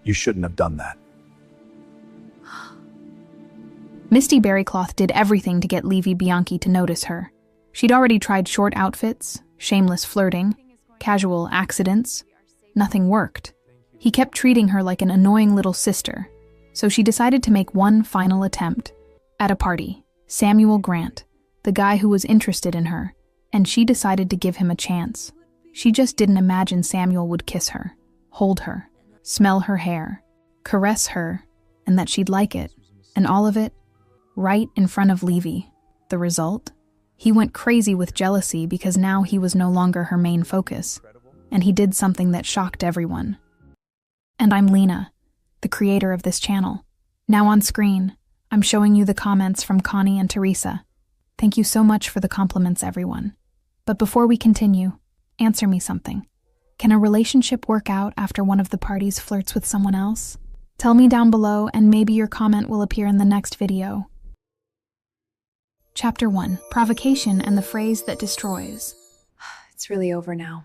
You shouldn't have done that. Misty Berrycloth did everything to get Levy Bianchi to notice her. She'd already tried short outfits, shameless flirting, casual accidents. Nothing worked. He kept treating her like an annoying little sister, so she decided to make one final attempt. At a party, Samuel Grant, the guy who was interested in her, and she decided to give him a chance. She just didn't imagine Samuel would kiss her, hold her, smell her hair, caress her, and that she'd like it, and all of it, right in front of Levy. The result? He went crazy with jealousy because now he was no longer her main focus, and he did something that shocked everyone. And I'm Lena, the creator of this channel. Now on screen, I'm showing you the comments from Connie and Teresa. Thank you so much for the compliments, everyone. But before we continue, answer me something. Can a relationship work out after one of the parties flirts with someone else? Tell me down below, and maybe your comment will appear in the next video. Chapter 1. Provocation and the Phrase That Destroys. It's really over now.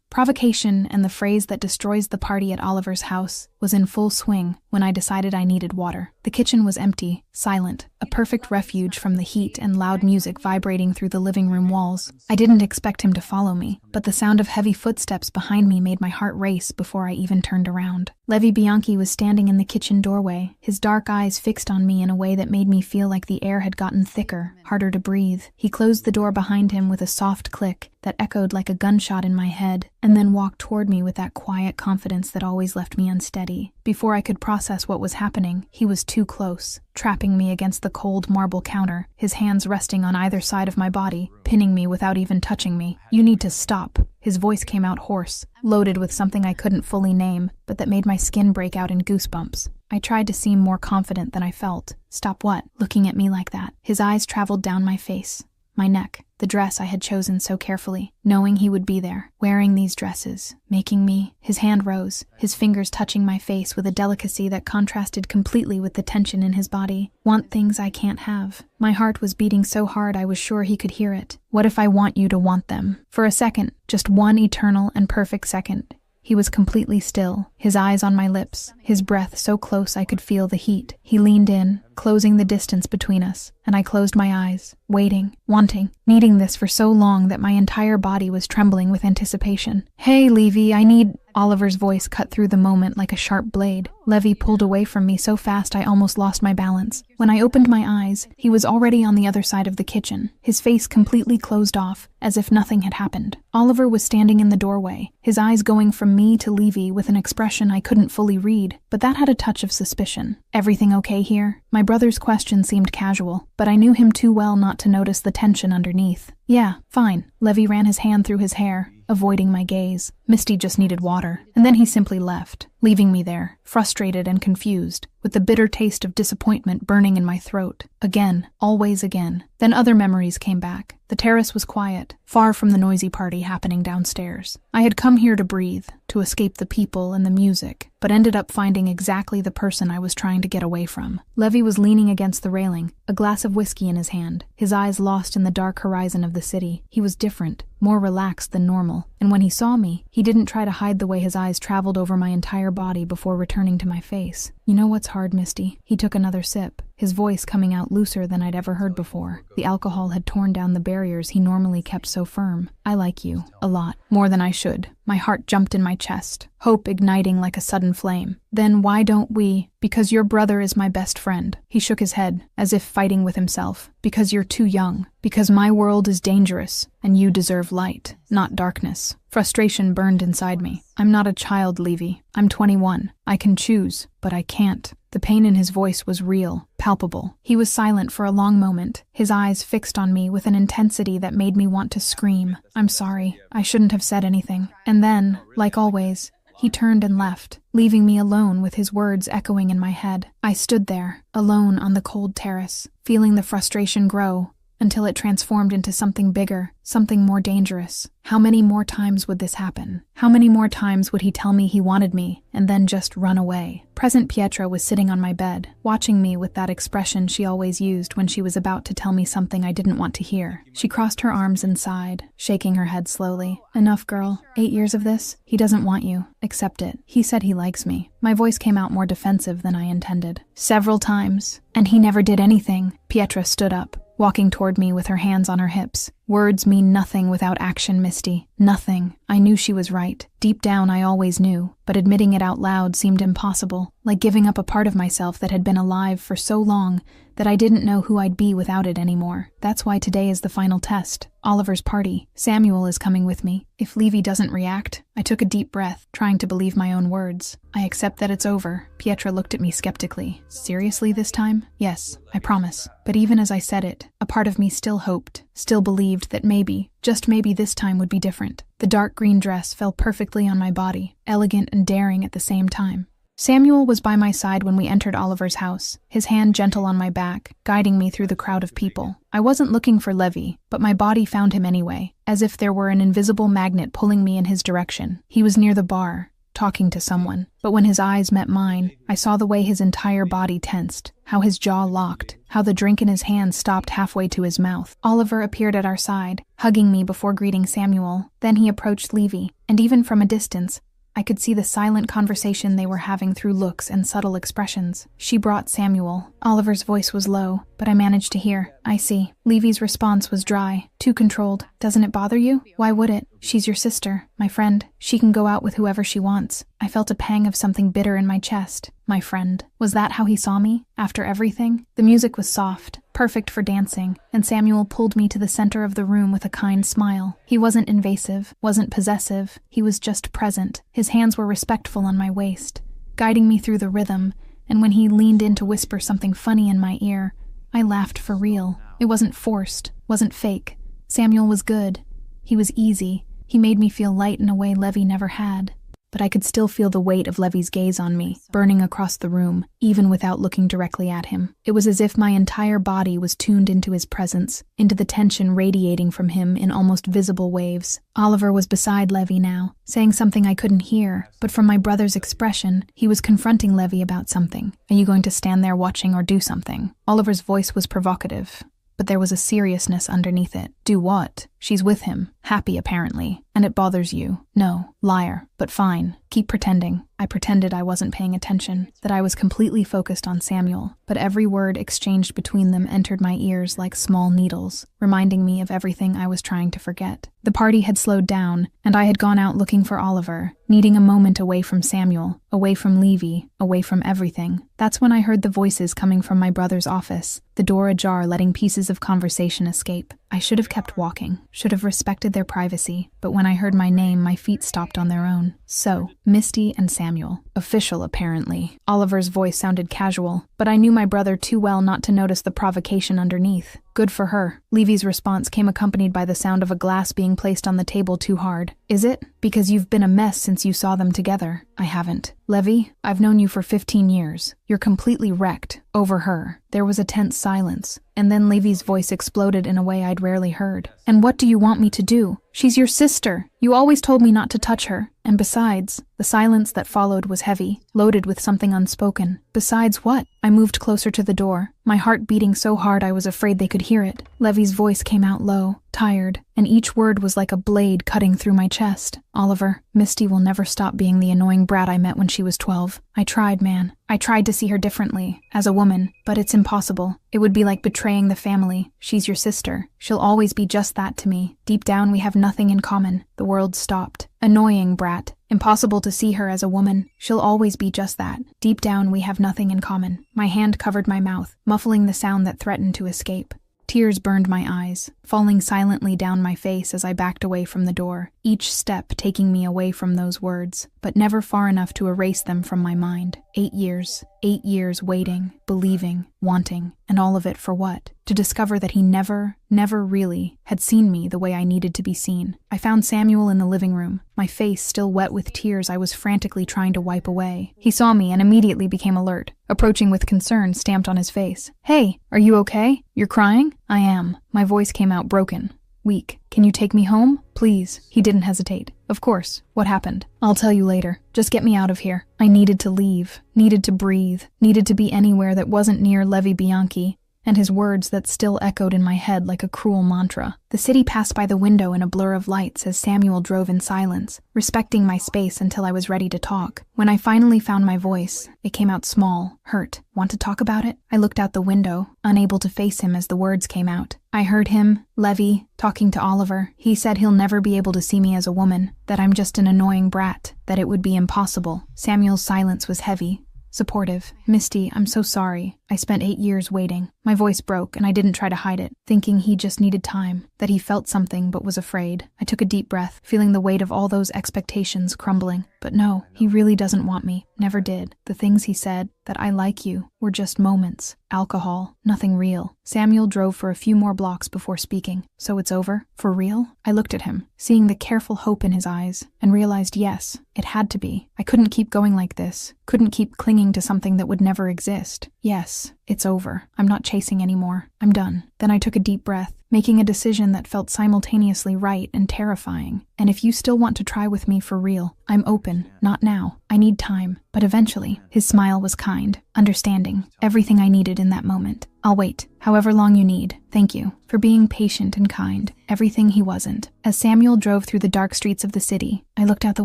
Provocation and the phrase that destroys the party at Oliver's house was in full swing when I decided I needed water. The kitchen was empty, silent, a perfect refuge from the heat and loud music vibrating through the living room walls. I didn't expect him to follow me, but the sound of heavy footsteps behind me made my heart race before I even turned around. Levy Bianchi was standing in the kitchen doorway, his dark eyes fixed on me in a way that made me feel like the air had gotten thicker, harder to breathe. He closed the door behind him with a soft click that echoed like a gunshot in my head, and then walked toward me with that quiet confidence that always left me unsteady. Before I could process what was happening, he was too close, trapping me against the cold marble counter, his hands resting on either side of my body, pinning me without even touching me. "You need to stop." His voice came out hoarse, loaded with something I couldn't fully name, but that made my skin break out in goosebumps. I tried to seem more confident than I felt. "Stop what? Looking at me like that?" His eyes traveled down my face, my neck, the dress I had chosen so carefully, knowing he would be there, wearing these dresses, making me. His hand rose, his fingers touching my face with a delicacy that contrasted completely with the tension in his body. Want things I can't have. My heart was beating so hard I was sure he could hear it. What if I want you to want them? For a second, just one eternal and perfect second, he was completely still, his eyes on my lips, his breath so close I could feel the heat. He leaned in, closing the distance between us, and I closed my eyes, waiting, wanting, needing this for so long that my entire body was trembling with anticipation. "Hey, Levy, I need—" Oliver's voice cut through the moment like a sharp blade. Levy pulled away from me so fast I almost lost my balance. When I opened my eyes, he was already on the other side of the kitchen, his face completely closed off, as if nothing had happened. Oliver was standing in the doorway, his eyes going from me to Levy with an expression I couldn't fully read, but that had a touch of suspicion. "Everything okay here?" My brother's question seemed casual, but I knew him too well not to notice the tension underneath. "Yeah, fine." Levy ran his hand through his hair, avoiding my gaze. Misty just needed water. And then he simply left, leaving me there, frustrated and confused, with the bitter taste of disappointment burning in my throat. Again, always again. Then other memories came back. The terrace was quiet, far from the noisy party happening downstairs. I had come here to breathe, to escape the people and the music, but ended up finding exactly the person I was trying to get away from. Levy was leaning against the railing, a glass of whiskey in his hand, his eyes lost in the dark horizon of the city. He was different, more relaxed than normal, and when he saw me, he didn't try to hide the way his eyes traveled over my entire body before returning to my face. "You know what's hard, Misty?" He took another sip, his voice coming out looser than I'd ever heard before. The alcohol had torn down the barriers he normally kept so firm. "I like you. A lot. More than I should." My heart jumped in my chest, hope igniting like a sudden flame. "Then why don't we—" "Because your brother is my best friend." He shook his head, as if fighting with himself. "Because you're too young. Because my world is dangerous, and you deserve light, not darkness." Frustration burned inside me. "I'm not a child, Levy. I'm 21. I can choose, but I can't." The pain in his voice was real, palpable. He was silent for a long moment, his eyes fixed on me with an intensity that made me want to scream. "I'm sorry. I shouldn't have said anything." And then, like always, he turned and left, leaving me alone with his words echoing in my head. I stood there, alone on the cold terrace, feeling the frustration grow, until it transformed into something bigger, something more dangerous. How many more times would this happen? How many more times would he tell me he wanted me and then just run away? Present Pietra was sitting on my bed, watching me with that expression she always used when she was about to tell me something I didn't want to hear. She crossed her arms and sighed, shaking her head slowly. Enough, girl. 8 years of this? He doesn't want you. Accept it. He said he likes me. My voice came out more defensive than I intended. Several times. And he never did anything. Pietra stood up, walking toward me with her hands on her hips. Words mean nothing without action, Misty. Nothing. I knew she was right. Deep down, I always knew, but admitting it out loud seemed impossible, like giving up a part of myself that had been alive for so long that I didn't know who I'd be without it anymore. That's why today is the final test. Oliver's party. Samuel is coming with me. If Levy doesn't react, I took a deep breath, trying to believe my own words. I accept that it's over. Pietra looked at me skeptically. Seriously this time? Yes, I promise. But even as I said it, a part of me still hoped, still believed that maybe, just maybe this time would be different. The dark green dress fell perfectly on my body, elegant and daring at the same time. Samuel was by my side when we entered Oliver's house, his hand gentle on my back, guiding me through the crowd of people. I wasn't looking for Levy, but my body found him anyway, as if there were an invisible magnet pulling me in his direction. He was near the bar, talking to someone, but when his eyes met mine, I saw the way his entire body tensed, how his jaw locked, how the drink in his hand stopped halfway to his mouth. Oliver appeared at our side, hugging me before greeting Samuel. Then he approached Levy, and even from a distance, I could see the silent conversation they were having through looks and subtle expressions. She brought Samuel. Oliver's voice was low, but I managed to hear. I see. Levy's response was dry, too controlled. Doesn't it bother you? Why would it? She's your sister, my friend. She can go out with whoever she wants. I felt a pang of something bitter in my chest. My friend. Was that how he saw me? After everything? The music was soft, perfect for dancing, and Samuel pulled me to the center of the room with a kind smile. He wasn't invasive, wasn't possessive. He was just present. His hands were respectful on my waist, guiding me through the rhythm, and when he leaned in to whisper something funny in my ear, I laughed for real. It wasn't forced, wasn't fake. Samuel was good. He was easy. He made me feel light in a way Levy never had. But I could still feel the weight of Levy's gaze on me, burning across the room, even without looking directly at him. It was as if my entire body was tuned into his presence, into the tension radiating from him in almost visible waves. Oliver was beside Levy now, saying something I couldn't hear, but from my brother's expression, he was confronting Levy about something. Are you going to stand there watching or do something? Oliver's voice was provocative, but there was a seriousness underneath it. Do what? She's with him, happy apparently, and it bothers you. No, liar, but fine. Keep pretending. I pretended I wasn't paying attention, that I was completely focused on Samuel, but every word exchanged between them entered my ears like small needles, reminding me of everything I was trying to forget. The party had slowed down, and I had gone out looking for Oliver, needing a moment away from Samuel, away from Levy, away from everything. That's when I heard the voices coming from my brother's office, the door ajar letting pieces of conversation escape. I should have kept walking, should have respected their privacy, but when I heard my name, my feet stopped on their own. So, Misty and Samuel. Official, apparently. Oliver's voice sounded casual, but I knew my brother too well not to notice the provocation underneath. Good for her. Levy's response came accompanied by the sound of a glass being placed on the table too hard. Is it? Because you've been a mess since you saw them together. I haven't. Levy, I've known you for 15 years. You're completely wrecked. Over her. There was a tense silence, and then Levy's voice exploded in a way I'd rarely heard. And what do you want me to do? She's your sister. You always told me not to touch her. And besides, the silence that followed was heavy, loaded with something unspoken. Besides what? I moved closer to the door, my heart beating so hard I was afraid they could hear it. Levy's voice came out low, tired, and each word was like a blade cutting through my chest. Oliver, Misty will never stop being the annoying brat I met when she was 12. I tried, man. I tried to see her differently, as a woman, but it's impossible. It would be like betraying the family. She's your sister. She'll always be just that to me. Deep down, we have nothing in common. The world stopped. Annoying brat. Impossible to see her as a woman. She'll always be just that. Deep down, we have nothing in common. My hand covered my mouth, muffling the sound that threatened to escape. Tears burned my eyes, falling silently down my face as I backed away from the door, each step taking me away from those words, but never far enough to erase them from my mind. 8 years. 8 years waiting, believing, wanting, and all of it for what? To discover that he never really had seen me the way I needed to be seen. I found Samuel in the living room, my face still wet with tears I was frantically trying to wipe away. He saw me and immediately became alert, approaching with concern stamped on his face. "Hey, are you okay? You're crying?" "I am." My voice came out broken, weak. "Can you take me home? Please." He didn't hesitate. "Of course. What happened?" "I'll tell you later. Just get me out of here." I needed to leave, needed to breathe, needed to be anywhere that wasn't near Levi Bianchi, and his words that still echoed in my head like a cruel mantra. The city passed by the window in a blur of lights as Samuel drove in silence, respecting my space until I was ready to talk. When I finally found my voice, it came out small, hurt. "Want to talk about it?" I looked out the window, unable to face him as the words came out. I heard him, Levi, talking to Oliver. He said he'll never be able to see me as a woman, that I'm just an annoying brat, that it would be impossible. Samuel's silence was heavy, supportive. "Misty, I'm so sorry. I spent 8 years waiting." My voice broke, and I didn't try to hide it, thinking he just needed time, that he felt something but was afraid. I took a deep breath, feeling the weight of all those expectations crumbling. But no, he really doesn't want me. Never did. The things he said, that I like you, were just moments. Alcohol. Nothing real. Samuel drove for a few more blocks before speaking. "So it's over? For real?" I looked at him, seeing the careful hope in his eyes, and realized yes, it had to be. I couldn't keep going like this. Couldn't keep clinging to something that would never exist. "Yes, it's over. I'm not chasing anymore. I'm done." Then I took a deep breath, making a decision that felt simultaneously right and terrifying. "And if you still want to try with me for real, I'm open. Not now. I need time. But eventually." His smile was kind, understanding, everything I needed in that moment. "I'll wait, however long you need. Thank you for being patient and kind." Everything he wasn't. As Samuel drove through the dark streets of the city, I looked out the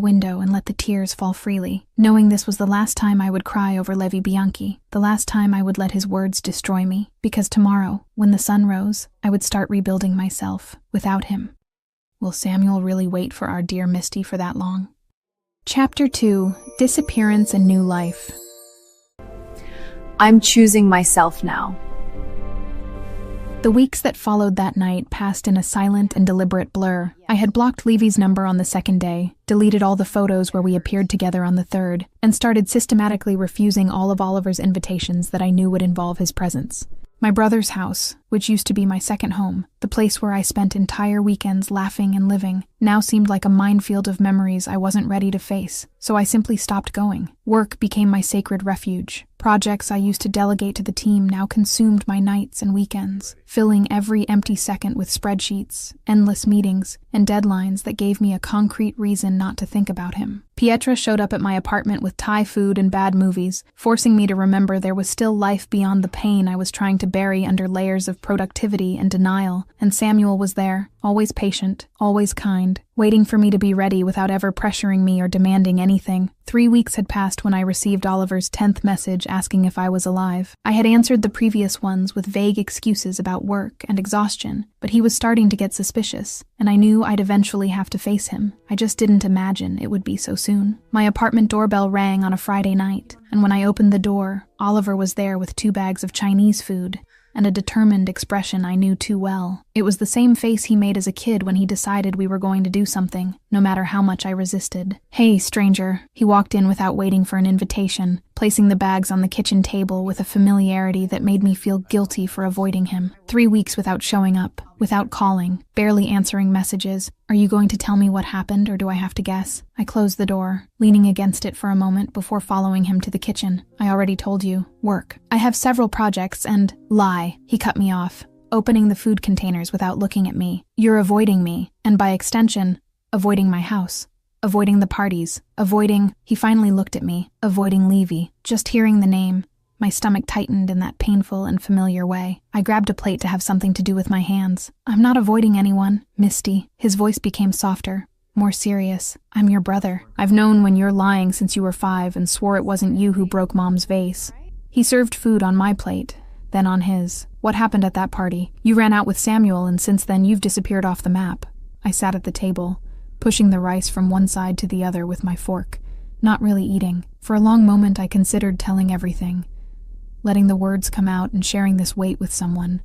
window and let the tears fall freely, knowing this was the last time I would cry over Levi Bianchi, the last time I would let his words destroy me, because tomorrow, when the sun rose, I would start rebuilding myself, without him. Will Samuel really wait for our dear Misty for that long? Chapter 2: Disappearance and New Life. I'm choosing myself now. The weeks that followed that night passed in a silent and deliberate blur. I had blocked Levy's number on the second day, deleted all the photos where we appeared together on the third, and started systematically refusing all of Oliver's invitations that I knew would involve his presence. My brother's house, which used to be my second home, the place where I spent entire weekends laughing and living, now seemed like a minefield of memories I wasn't ready to face, so I simply stopped going. Work became my sacred refuge. Projects I used to delegate to the team now consumed my nights and weekends, filling every empty second with spreadsheets, endless meetings, and deadlines that gave me a concrete reason not to think about him. Pietra showed up at my apartment with Thai food and bad movies, forcing me to remember there was still life beyond the pain I was trying to bury under layers of productivity and denial, and Samuel was there, always patient, always kind, waiting for me to be ready without ever pressuring me or demanding anything. 3 weeks had passed when I received Oliver's 10th message asking if I was alive. I had answered the previous ones with vague excuses about work and exhaustion, but he was starting to get suspicious, and I knew I'd eventually have to face him. I just didn't imagine it would be so soon. My apartment doorbell rang on a Friday night, and when I opened the door, Oliver was there with 2 bags of Chinese food, and a determined expression I knew too well. It was the same face he made as a kid when he decided we were going to do something, no matter how much I resisted. "Hey, stranger." He walked in without waiting for an invitation, placing the bags on the kitchen table with a familiarity that made me feel guilty for avoiding him. 3 weeks without showing up, without calling, barely answering messages. "Are you going to tell me what happened, or do I have to guess?" I closed the door, leaning against it for a moment before following him to the kitchen. "I already told you. Work. I have several projects and—" "Lie." He cut me off, opening the food containers without looking at me. "You're avoiding me, and by extension, avoiding my house. Avoiding the parties. Avoiding—" He finally looked at me. "Avoiding Levy." Just hearing the name, my stomach tightened in that painful and familiar way. I grabbed a plate to have something to do with my hands. "I'm not avoiding anyone, Misty." His voice became softer, more serious. "I'm your brother. I've known when you're lying since you were 5 and swore it wasn't you who broke Mom's vase." He served food on my plate, then on his. "What happened at that party? You ran out with Samuel, and since then you've disappeared off the map." I sat at the table, pushing the rice from one side to the other with my fork, not really eating. For a long moment I considered telling everything, letting the words come out and sharing this weight with someone.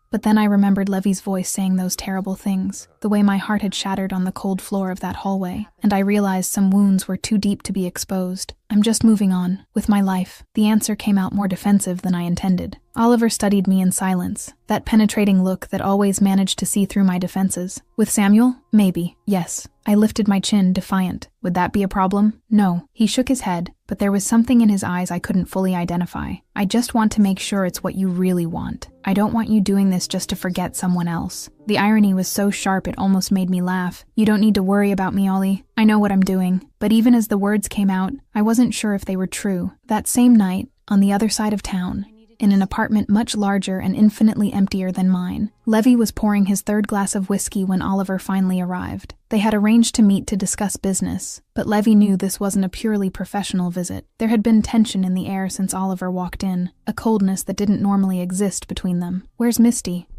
But then I remembered Levy's voice saying those terrible things, the way my heart had shattered on the cold floor of that hallway, and I realized some wounds were too deep to be exposed. I'm just moving on, with my life. The answer came out more defensive than I intended. Oliver studied me in silence, that penetrating look that always managed to see through my defenses. With Samuel? Maybe, yes. I lifted my chin, defiant. Would that be a problem? No. He shook his head, but there was something in his eyes I couldn't fully identify. I just want to make sure it's what you really want. I don't want you doing this just to forget someone else. The irony was so sharp it almost made me laugh. You don't need to worry about me, Ollie. I know what I'm doing. But even as the words came out, I wasn't sure if they were true. That same night, on the other side of town, in an apartment much larger and infinitely emptier than mine, Levy was pouring his third glass of whiskey when Oliver finally arrived. They had arranged to meet to discuss business, but Levy knew this wasn't a purely professional visit. There had been tension in the air since Oliver walked in, a coldness that didn't normally exist between them. Where's Misty?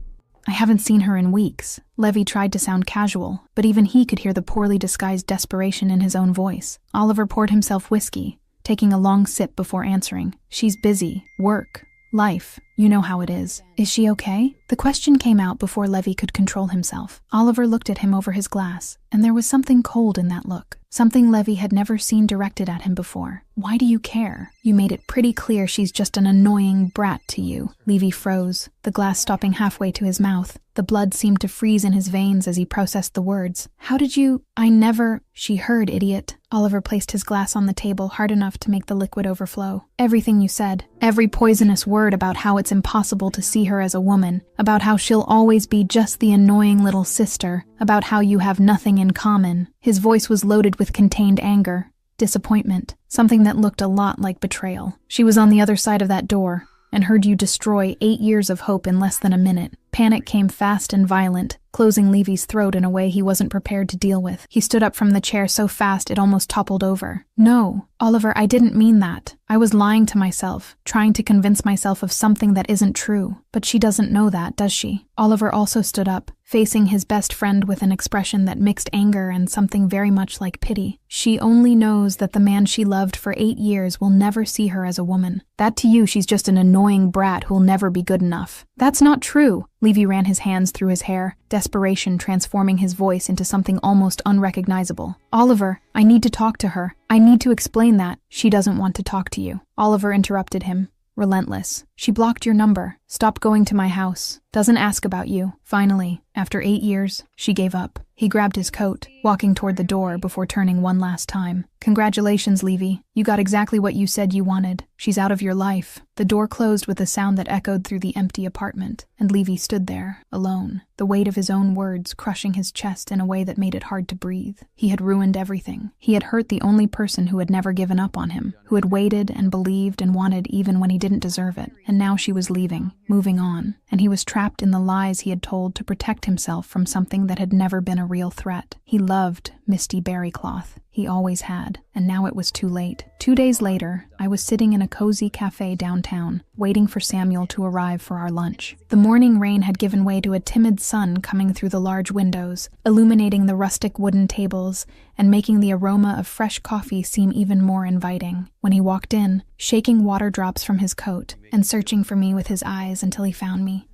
I haven't seen her in weeks. Levy tried to sound casual, but even he could hear the poorly disguised desperation in his own voice. Oliver poured himself whiskey, taking a long sip before answering. She's busy. Work. Life. You know how it is. Is she okay? The question came out before Levy could control himself. Oliver looked at him over his glass, and there was something cold in that look. Something Levy had never seen directed at him before. Why do you care? You made it pretty clear she's just an annoying brat to you. Levy froze, the glass stopping halfway to his mouth. The blood seemed to freeze in his veins as he processed the words. How did you— I never— She heard, idiot. Oliver placed his glass on the table hard enough to make the liquid overflow. Everything you said. Every poisonous word about how it's impossible to see her as a woman, about how she'll always be just the annoying little sister, about how you have nothing in common. His voice was loaded with contained anger, disappointment, something that looked a lot like betrayal. She was on the other side of that door, and heard you destroy 8 years of hope in less than a minute. Panic came fast and violent, closing Levy's throat in a way he wasn't prepared to deal with. He stood up from the chair so fast it almost toppled over. No, Oliver, I didn't mean that. I was lying to myself, trying to convince myself of something that isn't true. But she doesn't know that, does she? Oliver also stood up, facing his best friend with an expression that mixed anger and something very much like pity. She only knows that the man she loved for 8 years will never see her as a woman. That to you, she's just an annoying brat who'll never be good enough. That's not true. Levy ran his hands through his hair, desperation transforming his voice into something almost unrecognizable. Oliver, I need to talk to her. I need to explain that. She doesn't want to talk to you. Oliver interrupted him, relentless. She blocked your number, stopped going to my house, doesn't ask about you. Finally, after 8 years, she gave up. He grabbed his coat, walking toward the door before turning one last time. Congratulations, Levy. You got exactly what you said you wanted. She's out of your life. The door closed with a sound that echoed through the empty apartment, and Levy stood there, alone, the weight of his own words crushing his chest in a way that made it hard to breathe. He had ruined everything. He had hurt the only person who had never given up on him, who had waited and believed and wanted even when he didn't deserve it. And now she was leaving, moving on, and he was trapped in the lies he had told to protect himself from something that had never been a real threat. He loved Misty Berrycloth. He always had, and now it was too late. 2 days later, I was sitting in a cozy cafe downtown, waiting for Samuel to arrive for our lunch. The morning rain had given way to a timid sun coming through the large windows, illuminating the rustic wooden tables and making the aroma of fresh coffee seem even more inviting. When he walked in, shaking water drops from his coat and searching for me with his eyes until he found me,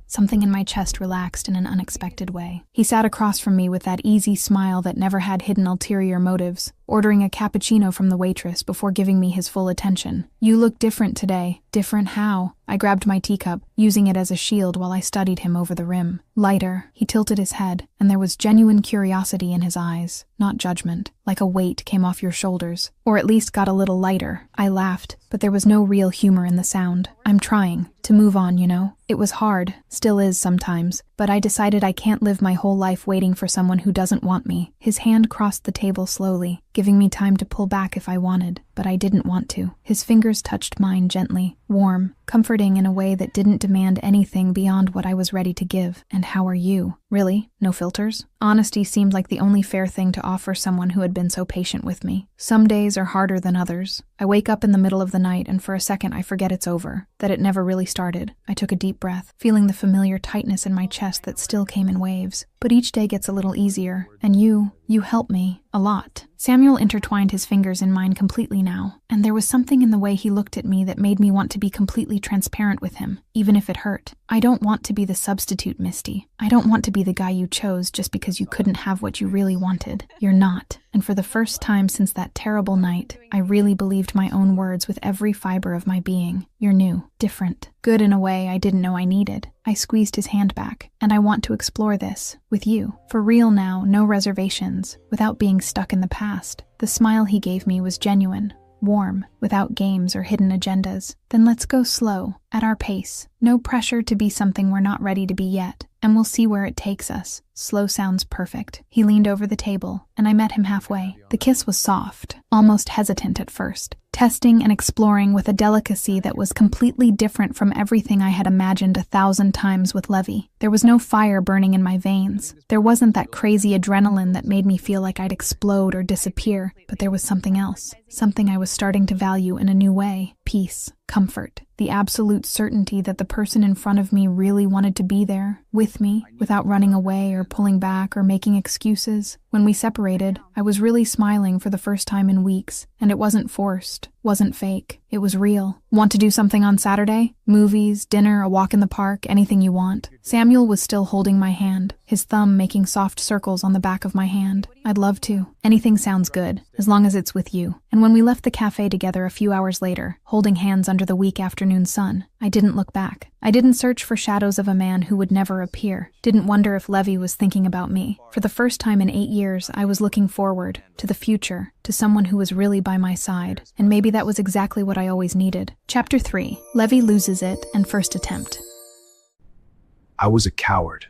something in my chest relaxed in an unexpected way. He sat across from me with that easy smile that never had hidden ulterior motives, ordering a cappuccino from the waitress before giving me his full attention. You look different today. Different how? I grabbed my teacup, using it as a shield while I studied him over the rim. Lighter, he tilted his head, and there was genuine curiosity in his eyes, not judgment. Like a weight came off your shoulders, or at least got a little lighter. I laughed, but there was no real humor in the sound. I'm trying to move on, you know. It was hard, still is sometimes, but I decided I can't live my whole life waiting for someone who doesn't want me. His hand crossed the table slowly, giving me time to pull back if I wanted, but I didn't want to. His fingers touched mine gently, warm, comforting in a way that didn't demand anything beyond what I was ready to give. And how are you? Really? No filters? Honesty seemed like the only fair thing to offer someone who had been so patient with me. Some days are harder than others. I wake up in the middle of the night and for a second I forget it's over, that it never really started. I took a deep breath, feeling the familiar tightness in my chest that still came in waves. But each day gets a little easier, and you help me a lot. Samuel intertwined his fingers in mine completely now, and there was something in the way he looked at me that made me want to be completely transparent with him, even if it hurt. I don't want to be the substitute, Misty. I don't want to be the guy you chose just because you couldn't have what you really wanted. You're not. And for the first time since that terrible night, I really believed my own words with every fiber of my being. You're new, different, good in a way I didn't know I needed. I squeezed his hand back, and I want to explore this with you. For real now, no reservations, without being stuck in the past. The smile he gave me was genuine, warm, without games or hidden agendas. Then let's go slow, at our pace. No pressure to be something we're not ready to be yet, and we'll see where it takes us. Slow sounds perfect. He leaned over the table, and I met him halfway. The kiss was soft, almost hesitant at first, testing and exploring with a delicacy that was completely different from everything I had imagined 1,000 times with Levy. There was no fire burning in my veins. There wasn't that crazy adrenaline that made me feel like I'd explode or disappear, but there was something else, something I was starting to value in a new way. Peace, comfort, the absolute certainty that the person in front of me really wanted to be there, with me, without running away or pulling back or making excuses. When we separated, I was really smiling for the first time in weeks, and it wasn't forced, wasn't fake. It was real. Want to do something on Saturday? Movies, dinner, a walk in the park, anything you want. Samuel was still holding my hand, his thumb making soft circles on the back of my hand. I'd love to. Anything sounds good, as long as it's with you. And when we left the cafe together a few hours later, holding hands under the weak afternoon sun, I didn't look back. I didn't search for shadows of a man who would never appear. Didn't wonder if Levy was thinking about me. For the first time in 8 years, I was looking forward, to the future, to someone who was really by my side. And maybe that was exactly what I always needed. Chapter 3. Levy loses it and first attempt. I was a coward.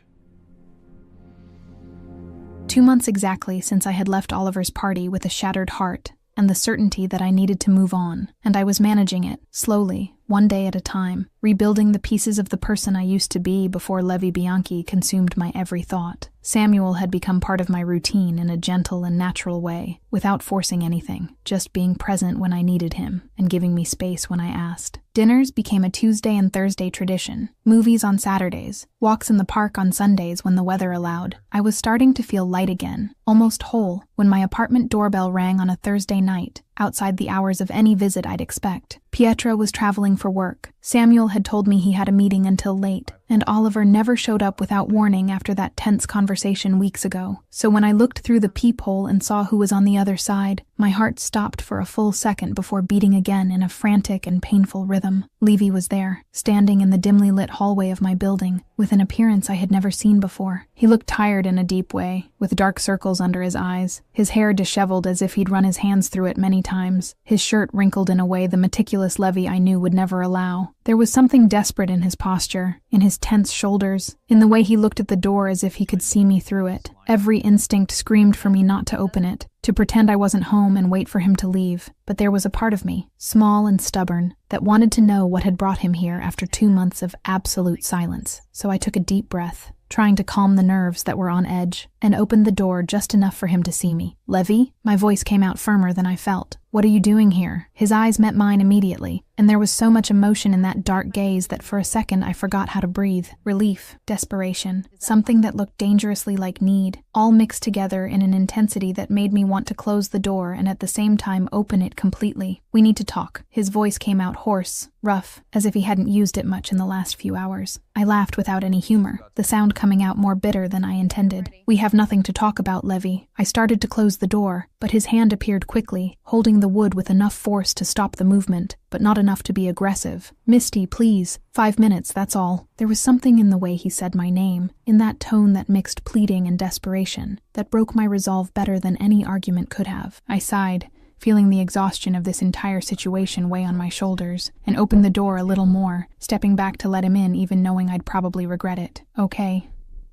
2 months exactly since I had left Oliver's party with a shattered heart and the certainty that I needed to move on, and I was managing it, slowly, one day at a time, rebuilding the pieces of the person I used to be before Levi Bianchi consumed my every thought. Samuel had become part of my routine in a gentle and natural way, without forcing anything, just being present when I needed him, and giving me space when I asked. Dinners became a Tuesday and Thursday tradition, movies on Saturdays, walks in the park on Sundays when the weather allowed. I was starting to feel light again, almost whole, when my apartment doorbell rang on a Thursday night, outside the hours of any visit I'd expect. Pietra was traveling for work. Samuel had told me he had a meeting until late, and Oliver never showed up without warning after that tense conversation weeks ago. So when I looked through the peephole and saw who was on the other side, my heart stopped for a full second before beating again in a frantic and painful rhythm. Levy was there, standing in the dimly lit hallway of my building, with an appearance I had never seen before. He looked tired in a deep way, with dark circles under his eyes, his hair disheveled as if he'd run his hands through it many times, his shirt wrinkled in a way the meticulous Levy I knew would never allow. There was something desperate in his posture, in his tense shoulders, in the way he looked at the door as if he could see me through it. Every instinct screamed for me not to open it, to pretend I wasn't home and wait for him to leave. But there was a part of me, small and stubborn, that wanted to know what had brought him here after 2 months of absolute silence. So I took a deep breath, trying to calm the nerves that were on edge, and opened the door just enough for him to see me. "Levy?" My voice came out firmer than I felt. "What are you doing here?" His eyes met mine immediately, and there was so much emotion in that dark gaze that for a second I forgot how to breathe. Relief, desperation, something that looked dangerously like need, all mixed together in an intensity that made me want to close the door and at the same time open it completely. "We need to talk." His voice came out hoarse, rough, as if he hadn't used it much in the last few hours. I laughed without any humor, the sound coming out more bitter than I intended. "We have nothing to talk about, Levy." I started to close the door, but his hand appeared quickly, holding the wood with enough force to stop the movement, but not enough to be aggressive. "Misty, please. 5 minutes, that's all." There was something in the way he said my name, in that tone that mixed pleading and desperation, that broke my resolve better than any argument could have. I sighed, feeling the exhaustion of this entire situation weigh on my shoulders, and opened the door a little more, stepping back to let him in even knowing I'd probably regret it. "Okay.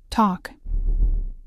Talk."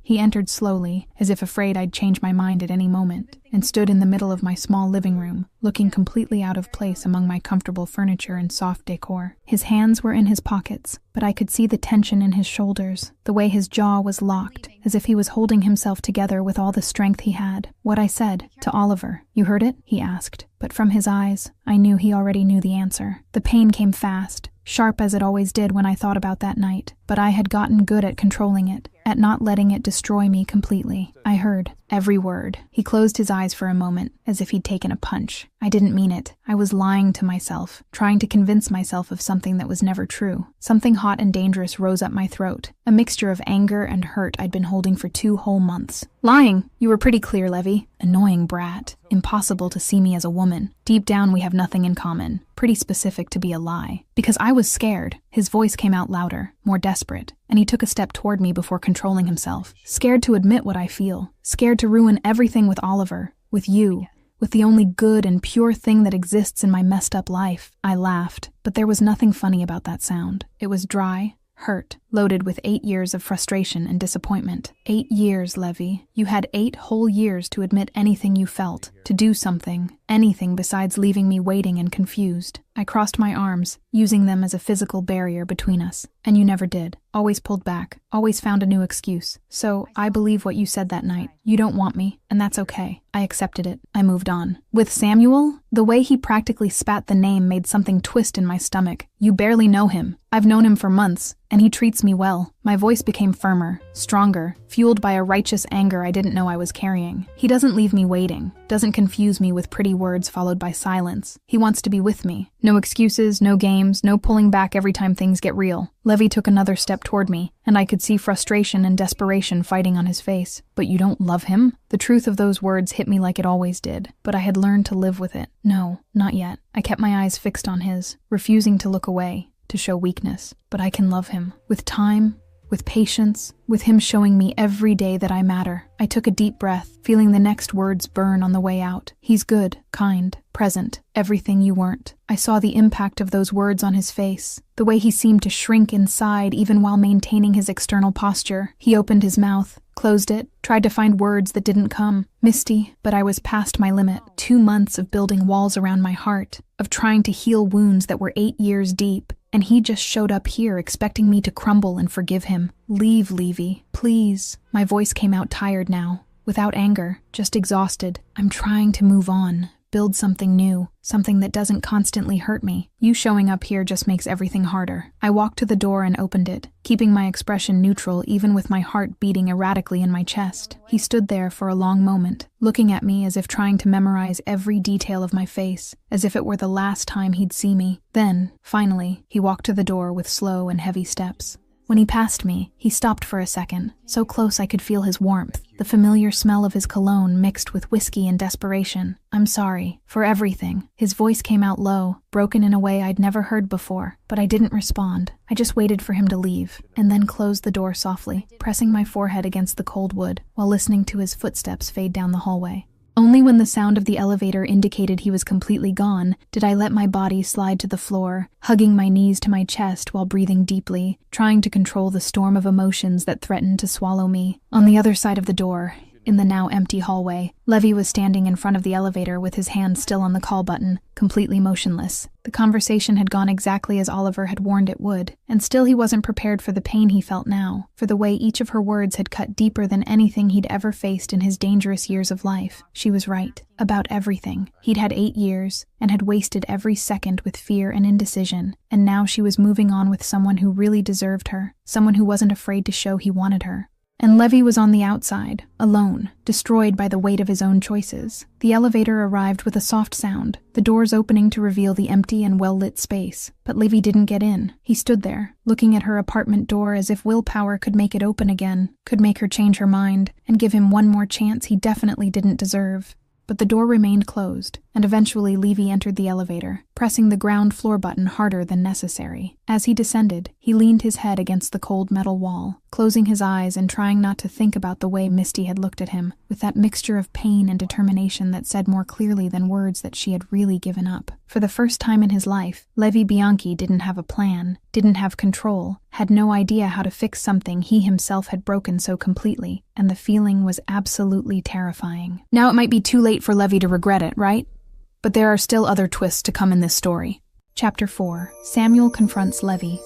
He entered slowly, as if afraid I'd change my mind at any moment, and stood in the middle of my small living room, looking completely out of place among my comfortable furniture and soft decor. His hands were in his pockets, but I could see the tension in his shoulders, the way his jaw was locked, as if he was holding himself together with all the strength he had. What I said, to Oliver. "You heard it?" he asked, but from his eyes, I knew he already knew the answer. The pain came fast, sharp as it always did when I thought about that night, but I had gotten good at controlling it. at not letting it destroy me completely. I heard every word. He closed his eyes for a moment, as if he'd taken a punch. I didn't mean it. I was lying to myself, trying to convince myself of something that was never true. Something hot and dangerous rose up my throat, a mixture of anger and hurt I'd been holding for 2 whole months. Lying! You were pretty clear, Levy. Annoying brat. Impossible to see me as a woman. Deep down, we have nothing in common. Pretty specific to be a lie. Because I was scared. His voice came out louder, more desperate, and he took a step toward me before controlling himself. Scared to admit what I feel. Scared to ruin everything with Oliver. With you. With the only good and pure thing that exists in my messed up life. I laughed, but there was nothing funny about that sound. It was dry, hurt, loaded with 8 years of frustration and disappointment. 8 years, Levy. You had 8 whole years to admit anything you felt, to do something, anything besides leaving me waiting and confused. I crossed my arms, using them as a physical barrier between us, and you never did. Always pulled back, always found a new excuse. So, I believe what you said that night. You don't want me, and that's okay. I accepted it. I moved on. With Samuel, the way he practically spat the name made something twist in my stomach. You barely know him. I've known him for months, and he treats me well. My voice became firmer, stronger, fueled by a righteous anger I didn't know I was carrying. He doesn't leave me waiting, doesn't confuse me with pretty words followed by silence. He wants to be with me. No excuses, no games, no pulling back every time things get real. Levy took another step toward me, and I could see frustration and desperation fighting on his face. But you don't love him? The truth of those words hit me like it always did, but I had learned to live with it. No, not yet. I kept my eyes fixed on his, refusing to look away, to show weakness. But I can love him. With time, with patience, with him showing me every day that I matter. I took a deep breath, feeling the next words burn on the way out. He's good, kind, present, everything you weren't. I saw the impact of those words on his face, the way he seemed to shrink inside even while maintaining his external posture. He opened his mouth, closed it, tried to find words that didn't come. Misty, but I was past my limit. 2 months of building walls around my heart, of trying to heal wounds that were 8 years deep. And he just showed up here expecting me to crumble and forgive him. Leave, Levy, please. My voice came out tired now, without anger, just exhausted. I'm trying to move on, build something new, something that doesn't constantly hurt me. You showing up here just makes everything harder. I walked to the door and opened it, keeping my expression neutral even with my heart beating erratically in my chest. He stood there for a long moment, looking at me as if trying to memorize every detail of my face, as if it were the last time he'd see me. Then, finally, he walked to the door with slow and heavy steps. When he passed me, he stopped for a second, so close I could feel his warmth, the familiar smell of his cologne mixed with whiskey and desperation. I'm sorry, for everything. His voice came out low, broken in a way I'd never heard before, but I didn't respond. I just waited for him to leave, and then closed the door softly, pressing my forehead against the cold wood, while listening to his footsteps fade down the hallway. Only when the sound of the elevator indicated he was completely gone did I let my body slide to the floor, hugging my knees to my chest while breathing deeply, trying to control the storm of emotions that threatened to swallow me. On the other side of the door, in the now empty hallway, Levy was standing in front of the elevator with his hand still on the call button, completely motionless. The conversation had gone exactly as Oliver had warned it would, and still he wasn't prepared for the pain he felt now, for the way each of her words had cut deeper than anything he'd ever faced in his dangerous years of life. She was right, about everything. He'd had 8 years, and had wasted every second with fear and indecision, and now she was moving on with someone who really deserved her, someone who wasn't afraid to show he wanted her. And Levy was on the outside, alone, destroyed by the weight of his own choices. The elevator arrived with a soft sound, the doors opening to reveal the empty and well-lit space. But Levy didn't get in. He stood there, looking at her apartment door as if willpower could make it open again, could make her change her mind, and give him one more chance he definitely didn't deserve. But the door remained closed, and eventually Levy entered the elevator, pressing the ground floor button harder than necessary. As he descended, he leaned his head against the cold metal wall, closing his eyes and trying not to think about the way Misty had looked at him, with that mixture of pain and determination that said more clearly than words that she had really given up. For the first time in his life, Levi Bianchi didn't have a plan, didn't have control, had no idea how to fix something he himself had broken so completely, and the feeling was absolutely terrifying. Now it might be too late for Levi to regret it, right? But there are still other twists to come in this story. Chapter 4. Samuel confronts Levi.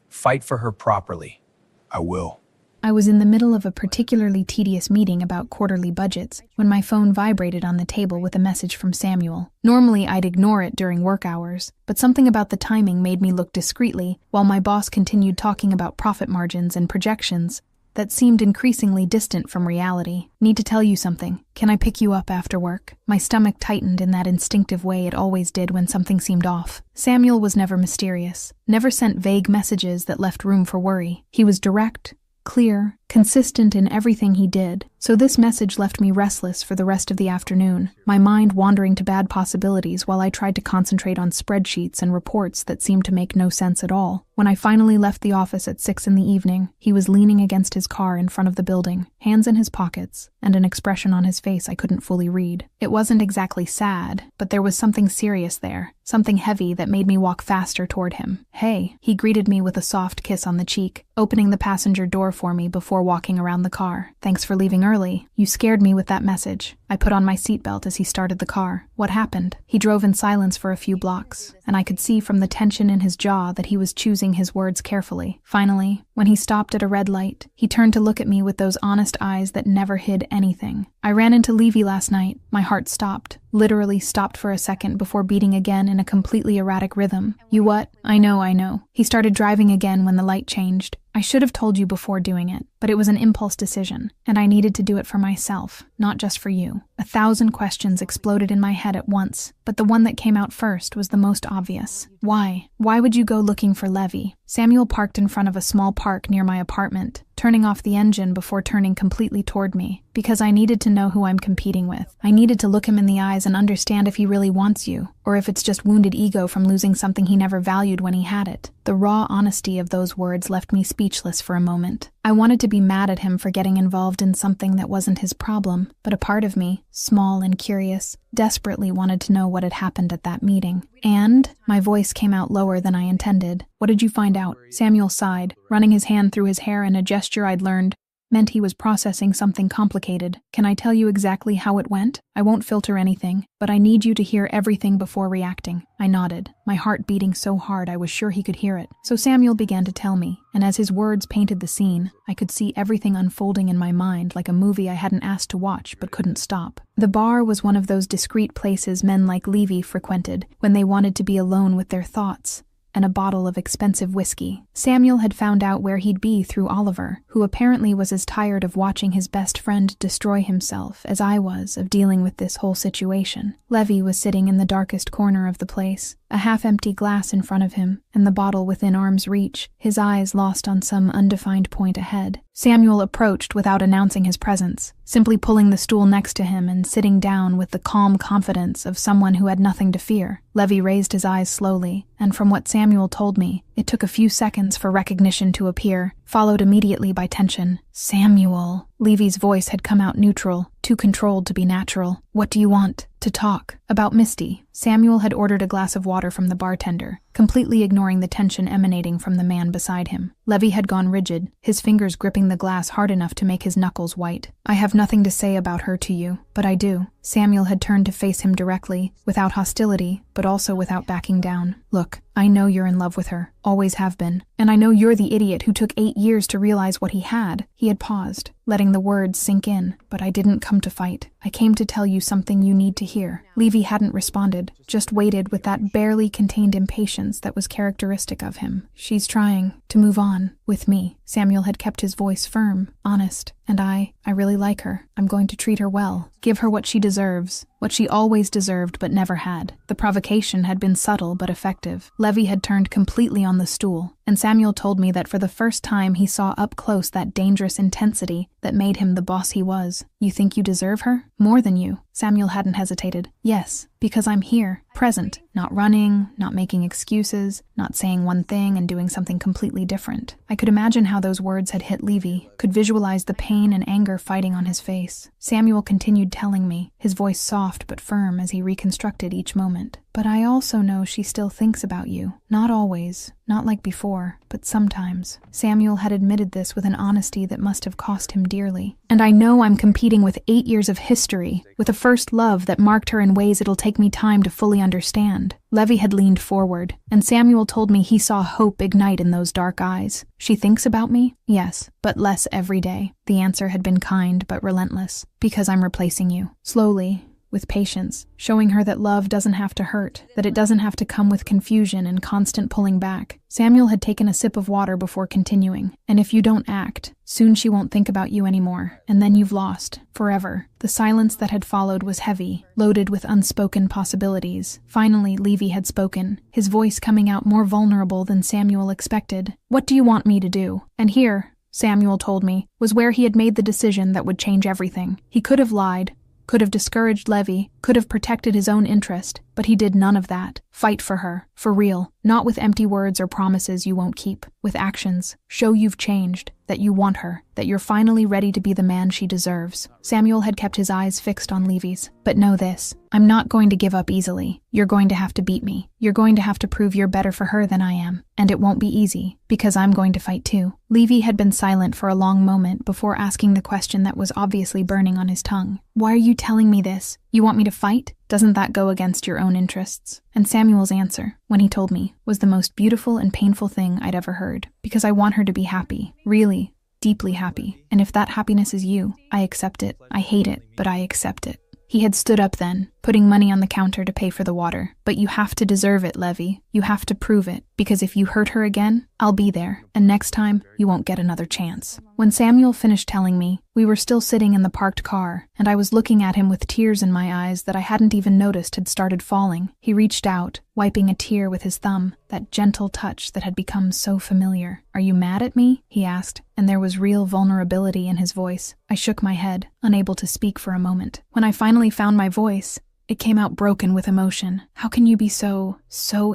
Fight for her properly. I will. I was in the middle of a particularly tedious meeting about quarterly budgets when my phone vibrated on the table with a message from Samuel. Normally, I'd ignore it during work hours, but something about the timing made me look discreetly while my boss continued talking about profit margins and projections that seemed increasingly distant from reality. Need to tell you something. Can I pick you up after work? My stomach tightened in that instinctive way it always did when something seemed off. Samuel was never mysterious, never sent vague messages that left room for worry. He was direct, clear, consistent in everything he did. So this message left me restless for the rest of the afternoon, my mind wandering to bad possibilities while I tried to concentrate on spreadsheets and reports that seemed to make no sense at all. When I finally left the office at 6 in the evening, he was leaning against his car in front of the building, hands in his pockets, and an expression on his face I couldn't fully read. It wasn't exactly sad, but there was something serious there, something heavy that made me walk faster toward him. "Hey," he greeted me with a soft kiss on the cheek, opening the passenger door for me before walking around the car. "Thanks for leaving early. You scared me with that message." I put on my seatbelt as he started the car. "What happened?" He drove in silence for a few blocks, and I could see from the tension in his jaw that he was choosing his words carefully. Finally, when he stopped at a red light, he turned to look at me with those honest eyes that never hid anything. "I ran into Levy last night." My heart stopped, literally stopped for a second before beating again in a completely erratic rhythm. "You what?" I know. He started driving again when the light changed. "I should have told you before doing it, but it was an impulse decision, and I needed to do it for myself, not just for you." 1,000 questions exploded in my head at once, but the one that came out first was the most obvious. Why? Why would you go looking for Levy? Samuel parked in front of a small park near my apartment, turning off the engine before turning completely toward me. "Because I needed to know who I'm competing with. I needed to look him in the eyes and understand if he really wants you, or if it's just wounded ego from losing something he never valued when he had it." The raw honesty of those words left me speechless for a moment. I wanted to be mad at him for getting involved in something that wasn't his problem, but a part of me, small and curious, desperately wanted to know what had happened at that meeting. "And?" My voice came out lower than I intended. "What did you find out?" Samuel sighed, running his hand through his hair in a gesture I'd learned meant he was processing something complicated. "Can I tell you exactly how it went? I won't filter anything, but I need you to hear everything before reacting." I nodded, my heart beating so hard I was sure he could hear it. So Samuel began to tell me, and as his words painted the scene, I could see everything unfolding in my mind like a movie I hadn't asked to watch but couldn't stop. The bar was one of those discreet places men like Levy frequented when they wanted to be alone with their thoughts, and a bottle of expensive whiskey. Samuel had found out where he'd be through Oliver, who apparently was as tired of watching his best friend destroy himself as I was of dealing with this whole situation. Levy was sitting in the darkest corner of the place, a half-empty glass in front of him, and the bottle within arm's reach, his eyes lost on some undefined point ahead. Samuel approached without announcing his presence, simply pulling the stool next to him and sitting down with the calm confidence of someone who had nothing to fear. Levy raised his eyes slowly, and from what Samuel told me, it took a few seconds for recognition to appear, followed immediately by tension. "Samuel." Levy's voice had come out neutral, too controlled to be natural. "What do you want?" "To talk. About Misty." Samuel had ordered a glass of water from the bartender, completely ignoring the tension emanating from the man beside him. Levy had gone rigid, his fingers gripping the glass hard enough to make his knuckles white. "I have nothing to say about her to you, but I do." Samuel had turned to face him directly, without hostility, but also without backing down. "Look, I know you're in love with her, always have been, and I know you're the idiot who took 8 years to realize what he had." He had paused, letting the words sink in. "But I didn't come to fight. I came to tell you something you need to hear." Levy hadn't responded, just waited with that barely contained impatience that was characteristic of him. "She's trying to move on with me." Samuel had kept his voice firm, honest, and I really like her. I'm going to treat her well, give her what she deserves, what she always deserved but never had. The provocation had been subtle but effective. Levy had turned completely on the stool, and Samuel told me that for the first time he saw up close that dangerous intensity that made him the boss he was. "You think you deserve her? More than you." Samuel hadn't hesitated. "Yes, because I'm here, present, not running, not making excuses, not saying one thing and doing something completely different." I could imagine how those words had hit Levy, could visualize the pain and anger fighting on his face. Samuel continued telling me, his voice soft soft but firm as he reconstructed each moment. "But I also know she still thinks about you. Not always, not like before, but sometimes." Samuel had admitted this with an honesty that must have cost him dearly. "And I know I'm competing with 8 years of history, with a first love that marked her in ways it'll take me time to fully understand." Levy had leaned forward, and Samuel told me he saw hope ignite in those dark eyes. "She thinks about me? Yes, but less every day." The answer had been kind but relentless. "Because I'm replacing you." Slowly, with patience, showing her that love doesn't have to hurt, that it doesn't have to come with confusion and constant pulling back. Samuel had taken a sip of water before continuing. "And if you don't act, soon she won't think about you anymore, and then you've lost, forever." The silence that had followed was heavy, loaded with unspoken possibilities. Finally, Levy had spoken, his voice coming out more vulnerable than Samuel expected. "What do you want me to do?" And here, Samuel told me, was where he had made the decision that would change everything. He could have lied, could have discouraged Levy, could have protected his own interest, but he did none of that. Fight for her, for real, not with empty words or promises you won't keep, with actions. Show you've changed, that you want her, that you're finally ready to be the man she deserves. Samuel had kept his eyes fixed on Levy's. "But know this, I'm not going to give up easily. You're going to have to beat me. You're going to have to prove you're better for her than I am. And it won't be easy, because I'm going to fight too." Levy had been silent for a long moment before asking the question that was obviously burning on his tongue. "Why are you telling me this? You want me to fight? Doesn't that go against your own interests?" And Samuel's answer, when he told me, was the most beautiful and painful thing I'd ever heard. "Because I want her to be happy. Really, deeply happy. And if that happiness is you, I accept it. I hate it, but I accept it." He had stood up then, putting money on the counter to pay for the water. "But you have to deserve it, Levy. You have to prove it. Because if you hurt her again, I'll be there. And next time, you won't get another chance." When Samuel finished telling me, we were still sitting in the parked car, and I was looking at him with tears in my eyes that I hadn't even noticed had started falling. He reached out, wiping a tear with his thumb, that gentle touch that had become so familiar. "Are you mad at me?" he asked, and there was real vulnerability in his voice. I shook my head, unable to speak for a moment. When I finally found my voice, it came out broken with emotion. "How can you be so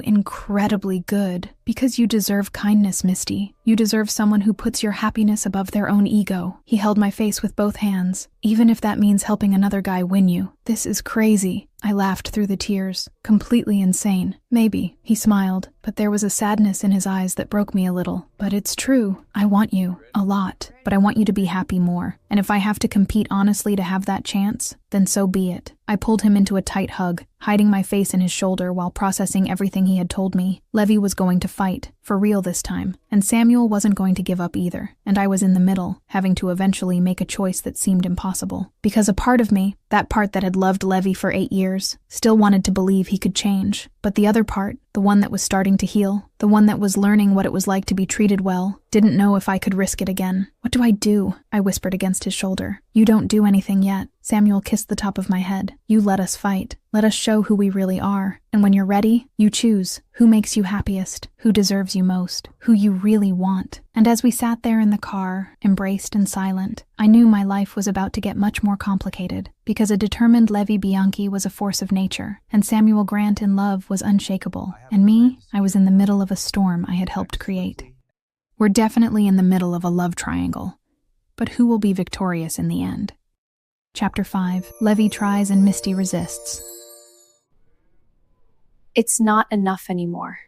incredibly good? Because you deserve kindness, Misty. You deserve someone who puts your happiness above their own ego." He held my face with both hands. "Even if that means helping another guy win you. This is crazy." I laughed through the tears. "Completely insane." "Maybe," he smiled, but there was a sadness in his eyes that broke me a little. "But it's true. I want you. A lot. But I want you to be happy more. And if I have to compete honestly to have that chance, then so be it." I pulled him into a tight hug, hiding my face in his shoulder while processing everything he had told me. Levy was going to fight, for real this time, and Samuel wasn't going to give up either, and I was in the middle, having to eventually make a choice that seemed impossible. Because a part of me, that part that had loved Levy for 8 years, still wanted to believe he could change. But the other part, the one that was starting to heal, the one that was learning what it was like to be treated well, didn't know if I could risk it again. "What do I do?" I whispered against his shoulder. "You don't do anything yet." Samuel kissed the top of my head. "You let us fight. Let us show who we really are. And when you're ready, you choose who makes you happiest, who deserves you most, who you really want." And as we sat there in the car, embraced and silent, I knew my life was about to get much more complicated, because a determined Levy Bianchi was a force of nature, and Samuel Grant in love was unshakable, and me, I was in the middle of a storm I had helped create. We're definitely in the middle of a love triangle, but who will be victorious in the end? Chapter 5. Levy tries and Misty resists. It's not enough anymore.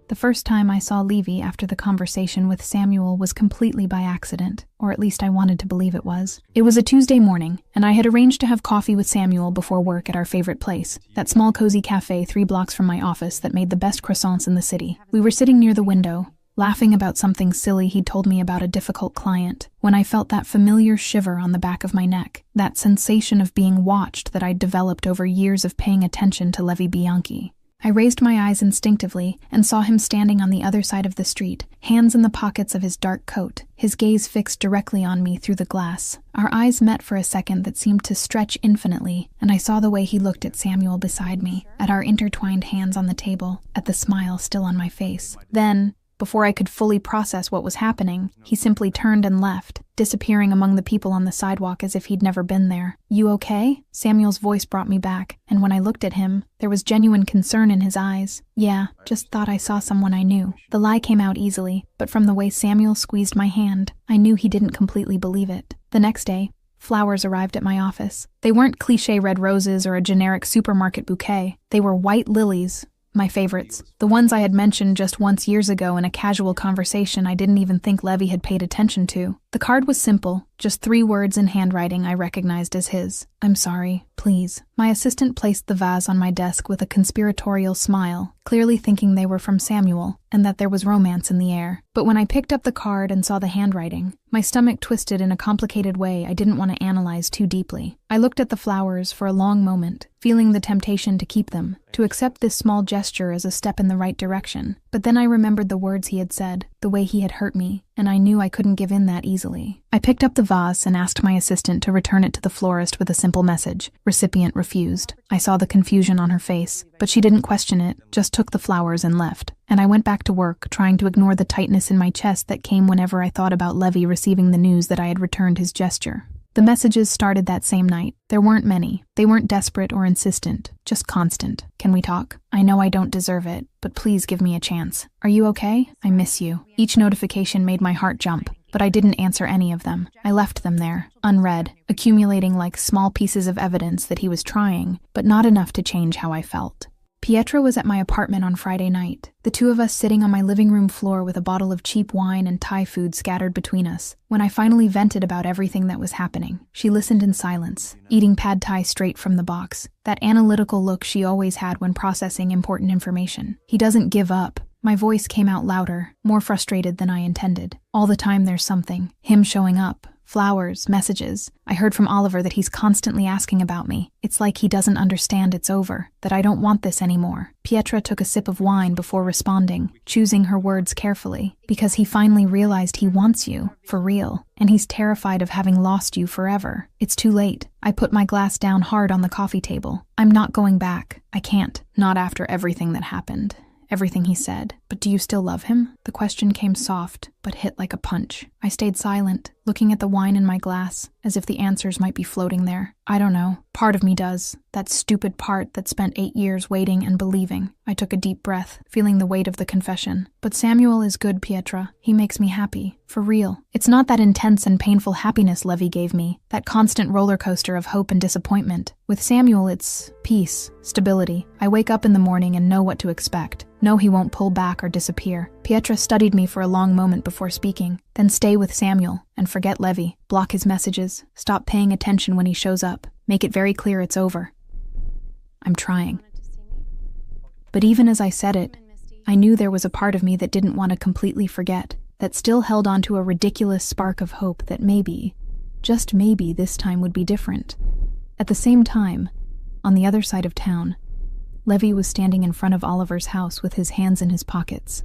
The first time I saw Levy after the conversation with Samuel was completely by accident, or at least I wanted to believe it was. It was a Tuesday morning, and I had arranged to have coffee with Samuel before work at our favorite place, that small cozy cafe 3 blocks from my office that made the best croissants in the city. We were sitting near the window, laughing about something silly he'd told me about a difficult client, when I felt that familiar shiver on the back of my neck, that sensation of being watched that I'd developed over years of paying attention to Levy Bianchi. I raised my eyes instinctively and saw him standing on the other side of the street, hands in the pockets of his dark coat, his gaze fixed directly on me through the glass. Our eyes met for a second that seemed to stretch infinitely, and I saw the way he looked at Samuel beside me, at our intertwined hands on the table, at the smile still on my face. Then, before I could fully process what was happening, he simply turned and left, disappearing among the people on the sidewalk as if he'd never been there. "You okay?" Samuel's voice brought me back, and when I looked at him, there was genuine concern in his eyes. "Yeah, just thought I saw someone I knew." The lie came out easily, but from the way Samuel squeezed my hand, I knew he didn't completely believe it. The next day, flowers arrived at my office. They weren't cliché red roses or a generic supermarket bouquet. They were white lilies, my favorites. The ones I had mentioned just once years ago in a casual conversation I didn't even think Levy had paid attention to. The card was simple, just 3 words in handwriting I recognized as his. "I'm sorry, please." My assistant placed the vase on my desk with a conspiratorial smile, clearly thinking they were from Samuel and that there was romance in the air. But when I picked up the card and saw the handwriting, my stomach twisted in a complicated way I didn't want to analyze too deeply. I looked at the flowers for a long moment, feeling the temptation to keep them, to accept this small gesture as a step in the right direction. But then I remembered the words he had said, the way he had hurt me, and I knew I couldn't give in that easily. I picked up the vase and asked my assistant to return it to the florist with a simple message. Recipient refused. I saw the confusion on her face, but she didn't question it, just took the flowers and left. And I went back to work, trying to ignore the tightness in my chest that came whenever I thought about Levy receiving the news that I had returned his gesture. The messages started that same night. There weren't many. They weren't desperate or insistent, just constant. "Can we talk? I know I don't deserve it, but please give me a chance. Are you okay? I miss you." Each notification made my heart jump, but I didn't answer any of them. I left them there, unread, accumulating like small pieces of evidence that he was trying, but not enough to change how I felt. Pietro was at my apartment on Friday night, the two of us sitting on my living room floor with a bottle of cheap wine and Thai food scattered between us. When I finally vented about everything that was happening, she listened in silence, eating pad thai straight from the box, that analytical look she always had when processing important information. "He doesn't give up." My voice came out louder, more frustrated than I intended. "All the time there's something. Him showing up. Flowers, messages. I heard from Oliver that he's constantly asking about me. It's like he doesn't understand it's over, that I don't want this anymore." Pietra took a sip of wine before responding, choosing her words carefully. "Because he finally realized he wants you, for real, and he's terrified of having lost you forever. It's too late." I put my glass down hard on the coffee table. "I'm not going back. I can't. Not after everything that happened. Everything he said. But do you still love him?" The question came soft, but hit like a punch. I stayed silent, looking at the wine in my glass, as if the answers might be floating there. "I don't know. Part of me does. That stupid part that spent 8 years waiting and believing." I took a deep breath, feeling the weight of the confession. "But Samuel is good, Pietra. He makes me happy. For real. It's not that intense and painful happiness Levy gave me, that constant roller coaster of hope and disappointment. With Samuel, it's peace, stability. I wake up in the morning and know what to expect. Know he won't pull back or disappear." Pietra studied me for a long moment before speaking. "Then stay with Samuel, and forget Levy. Block his messages. Stop paying attention when he shows up. Make it very clear it's over." I'm trying. But even as I said it, I knew there was a part of me that didn't want to completely forget, that still held on to a ridiculous spark of hope that maybe, just maybe, this time would be different. At the same time, on the other side of town, Levy was standing in front of Oliver's house with his hands in his pockets,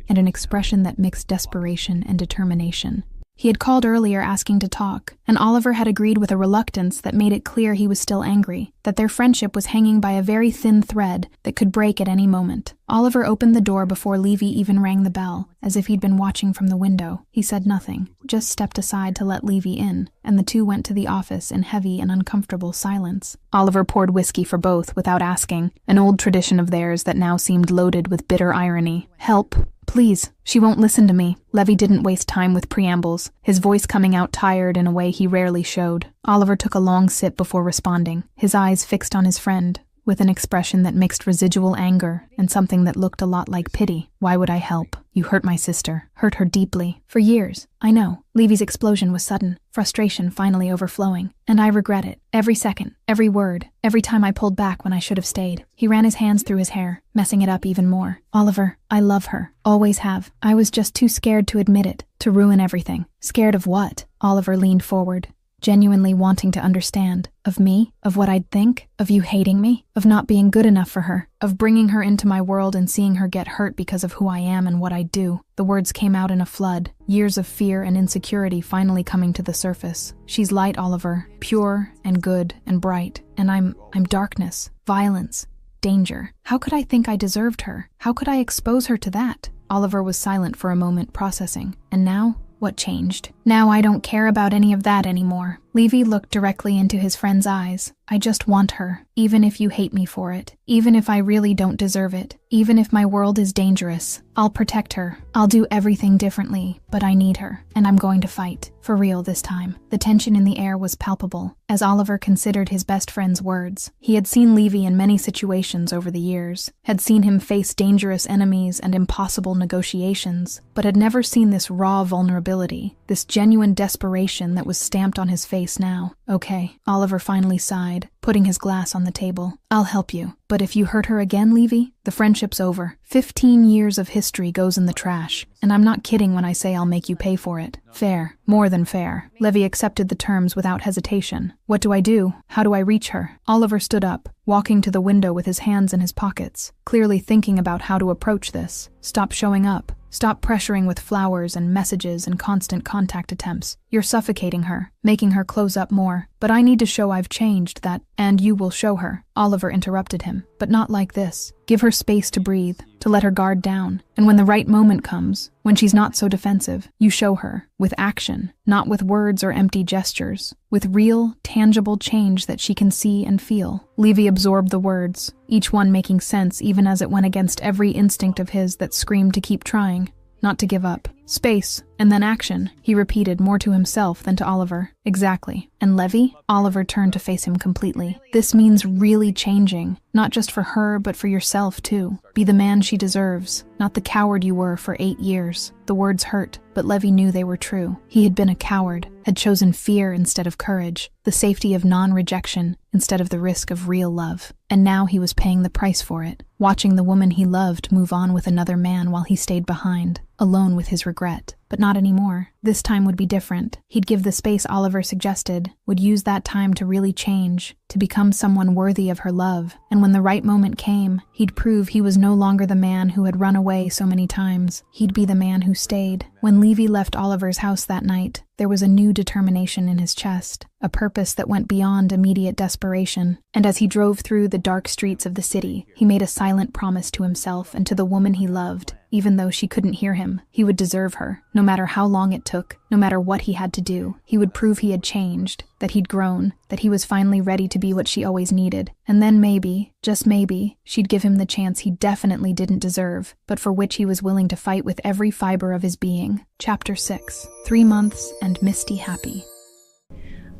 and an expression that mixed desperation and determination. He had called earlier asking to talk, and Oliver had agreed with a reluctance that made it clear he was still angry, that their friendship was hanging by a very thin thread that could break at any moment. Oliver opened the door before Levy even rang the bell, as if he'd been watching from the window. He said nothing, just stepped aside to let Levy in, and the two went to the office in heavy and uncomfortable silence. Oliver poured whiskey for both without asking, an old tradition of theirs that now seemed loaded with bitter irony. "Help. Please, she won't listen to me." Levy didn't waste time with preambles, his voice coming out tired in a way he rarely showed. Oliver took a long sip before responding, his eyes fixed on his friend, with an expression that mixed residual anger and something that looked a lot like pity. "Why would I help? You hurt my sister, hurt her deeply. For years, I know." Levy's explosion was sudden, frustration finally overflowing, and I regret it. Every second, every word, every time I pulled back when I should have stayed. He ran his hands through his hair, messing it up even more. "Oliver, I love her. Always have. I was just too scared to admit it, to ruin everything." "Scared of what?" Oliver leaned forward, genuinely wanting to understand. "Of me? Of what I'd think? Of you hating me? Of not being good enough for her? Of bringing her into my world and seeing her get hurt because of who I am and what I do?" The words came out in a flood, years of fear and insecurity finally coming to the surface. "She's light, Oliver, pure and good and bright, and I'm darkness, violence, danger. How could I think I deserved her? How could I expose her to that?" Oliver was silent for a moment, processing. "And now? What changed?" "Now I don't care about any of that anymore. Levy looked directly into his friend's eyes. I just want her, even if you hate me for it, even if I really don't deserve it, even if my world is dangerous. I'll protect her. I'll do everything differently, but I need her, and I'm going to fight. For real this time. The tension in the air was palpable, as Oliver considered his best friend's words. He had seen Levy in many situations over the years, had seen him face dangerous enemies and impossible negotiations, but had never seen this raw vulnerability, this genuine desperation that was stamped on his face now. Okay, Oliver finally sighed, putting his glass on the table. I'll help you. But if you hurt her again, Levy, the friendship's over. 15 years of history goes in the trash, and I'm not kidding when I say I'll make you pay for it. Fair. More than fair. Levy accepted the terms without hesitation. What do I do? How do I reach her? Oliver stood up, walking to the window with his hands in his pockets, clearly thinking about how to approach this. Stop showing up. Stop pressuring with flowers and messages and constant contact attempts. You're suffocating her, making her close up more. But I need to show I've changed that, and you will show her. Oliver interrupted him. But not like this. Give her space to breathe, to let her guard down. And when the right moment comes, when she's not so defensive, you show her, with action, not with words or empty gestures, with real, tangible change that she can see and feel. Levy absorbed the words, each one making sense even as it went against every instinct of his that screamed to keep trying, not to give up. Space, and then action, he repeated more to himself than to Oliver. Exactly. And Levy? Oliver turned to face him completely. This means really changing, not just for her, but for yourself too. Be the man she deserves, not the coward you were for 8 years. The words hurt, but Levy knew they were true. He had been a coward, had chosen fear instead of courage, the safety of non-rejection instead of the risk of real love. And now he was paying the price for it, watching the woman he loved move on with another man while he stayed behind, alone with his regret. But not anymore. This time would be different. He'd give the space Oliver suggested, would use that time to really change, to become someone worthy of her love. And when the right moment came, he'd prove he was no longer the man who had run away so many times. He'd be the man who stayed. When Levy left Oliver's house that night, there was a new determination in his chest, a purpose that went beyond immediate desperation. And as he drove through the dark streets of the city, he made a silent promise to himself and to the woman he loved. Even though she couldn't hear him, he would deserve her, no matter how long it took, no matter what he had to do. He would prove he had changed, that he'd grown, that he was finally ready to be what she always needed. And then maybe, just maybe, she'd give him the chance he definitely didn't deserve, but for which he was willing to fight with every fiber of his being. Chapter 6. 3 months and Misty happy.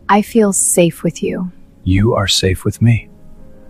I feel safe with you. You are safe with me.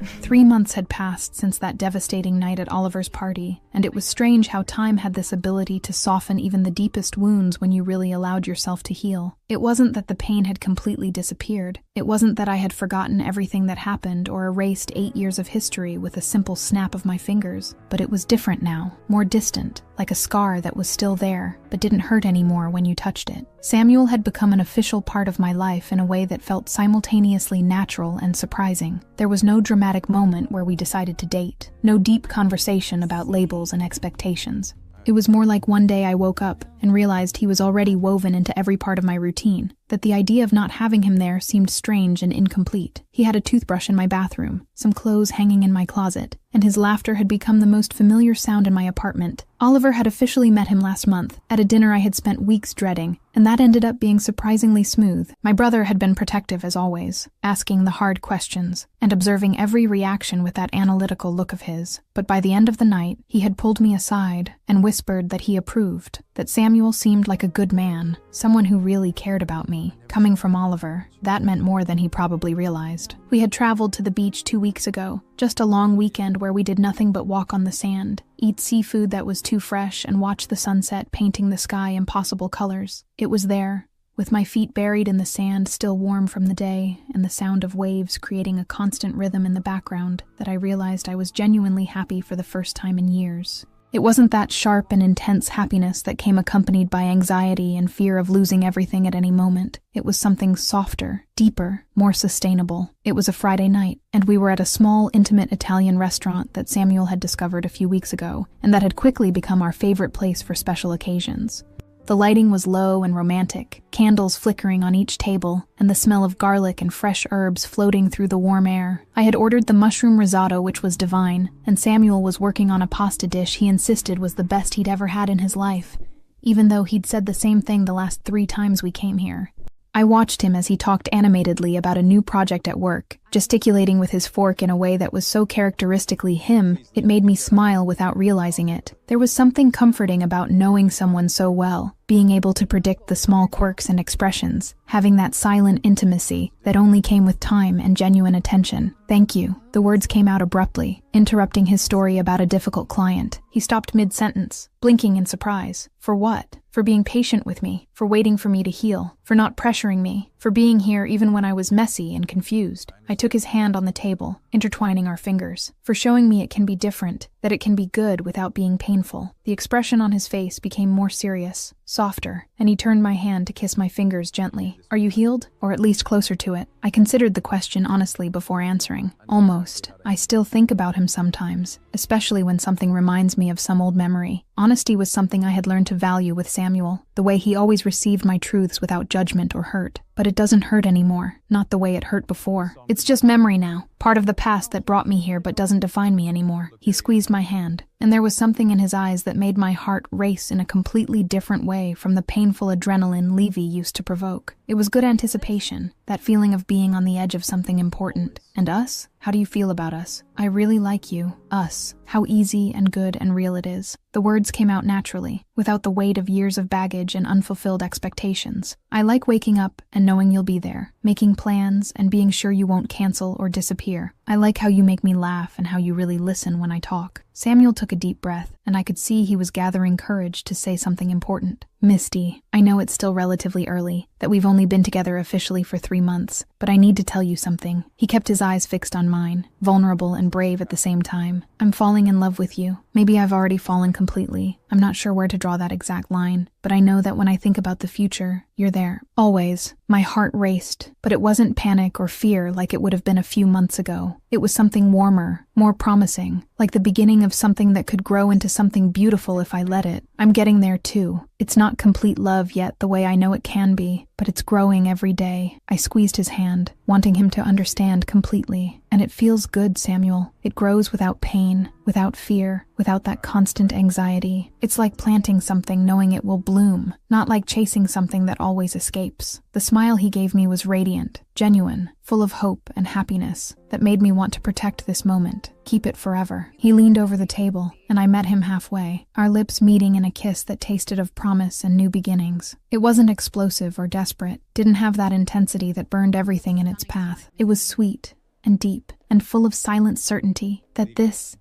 3 months had passed since that devastating night at Oliver's party, and it was strange how time had this ability to soften even the deepest wounds when you really allowed yourself to heal. It wasn't that the pain had completely disappeared. It wasn't that I had forgotten everything that happened or erased 8 years of history with a simple snap of my fingers, but it was different now, more distant, like a scar that was still there, but didn't hurt anymore when you touched it. Samuel had become an official part of my life in a way that felt simultaneously natural and surprising. There was no dramatic moment where we decided to date, no deep conversation about labels and expectations. It was more like one day I woke up and realized he was already woven into every part of my routine, that the idea of not having him there seemed strange and incomplete. He had a toothbrush in my bathroom, some clothes hanging in my closet, and his laughter had become the most familiar sound in my apartment. Oliver had officially met him last month, at a dinner I had spent weeks dreading, and that ended up being surprisingly smooth. My brother had been protective as always, asking the hard questions, and observing every reaction with that analytical look of his. But by the end of the night, he had pulled me aside and whispered that he approved, that Samuel seemed like a good man, someone who really cared about me. Coming from Oliver, that meant more than he probably realized. We had traveled to the beach 2 weeks ago, just a long weekend where we did nothing but walk on the sand, eat seafood that was too fresh, and watch the sunset painting the sky impossible colors. It was there, with my feet buried in the sand, still warm from the day, and the sound of waves creating a constant rhythm in the background, that I realized I was genuinely happy for the first time in years. It wasn't that sharp and intense happiness that came accompanied by anxiety and fear of losing everything at any moment. It was something softer, deeper, more sustainable. It was a Friday night, and we were at a small, intimate Italian restaurant that Samuel had discovered a few weeks ago, and that had quickly become our favorite place for special occasions. The lighting was low and romantic, candles flickering on each table, and the smell of garlic and fresh herbs floating through the warm air. I had ordered the mushroom risotto, which was divine, and Samuel was working on a pasta dish he insisted was the best he'd ever had in his life, even though he'd said the same thing the last 3 times we came here. I watched him as he talked animatedly about a new project at work, gesticulating with his fork in a way that was so characteristically him, it made me smile without realizing it. There was something comforting about knowing someone so well, being able to predict the small quirks and expressions, having that silent intimacy that only came with time and genuine attention. "Thank you." The words came out abruptly, interrupting his story about a difficult client. He stopped mid-sentence, blinking in surprise. For what? For being patient with me, for waiting for me to heal, for not pressuring me, for being here even when I was messy and confused. I took his hand on the table, intertwining our fingers, for showing me it can be different, that it can be good without being painful. The expression on his face became more serious, softer, and he turned my hand to kiss my fingers gently. "Are you healed? Or at least closer to it?" I considered the question honestly before answering. Almost. I still think about him sometimes, especially when something reminds me of some old memory. Honesty was something I had learned to value with Samuel, the way he always received my truths without judgment or hurt. But it doesn't hurt anymore, not the way it hurt before. It's just memory now, part of the past that brought me here but doesn't define me anymore. He squeezed my hand, and there was something in his eyes that made my heart race in a completely different way from the painful adrenaline Levy used to provoke. It was good anticipation, that feeling of being on the edge of something important. And us? How do you feel about us? I really like you. Us. How easy and good and real it is. The words came out naturally, without the weight of years of baggage and unfulfilled expectations. I like waking up and knowing you'll be there, making plans and being sure you won't cancel or disappear. I like how you make me laugh and how you really listen when I talk. Samuel took a deep breath, and I could see he was gathering courage to say something important. "Misty, I know it's still relatively early, that we've only been together officially for 3 months, but I need to tell you something." He kept his eyes fixed on mine, vulnerable and brave at the same time. "I'm falling in love with you. Maybe I've already fallen completely. I'm not sure where to draw that exact line, but I know that when I think about the future, you're there. Always." My heart raced, but it wasn't panic or fear like it would have been a few months ago. It was something warmer, more promising, like the beginning of something that could grow into something beautiful if I let it. I'm getting there too. It's not complete love yet the way I know it can be, but it's growing every day. I squeezed his hand, wanting him to understand completely. "And it feels good, Samuel. It grows without pain, without fear, without that constant anxiety. It's like planting something knowing it will bloom, not like chasing something that always escapes." The smile he gave me was radiant, genuine, full of hope and happiness that made me want to protect this moment, keep it forever. He leaned over the table, and I met him halfway, our lips meeting in a kiss that tasted of promise and new beginnings. It wasn't explosive or desperate, didn't have that intensity that burned everything in its path. It was sweet and deep and full of silent certainty that this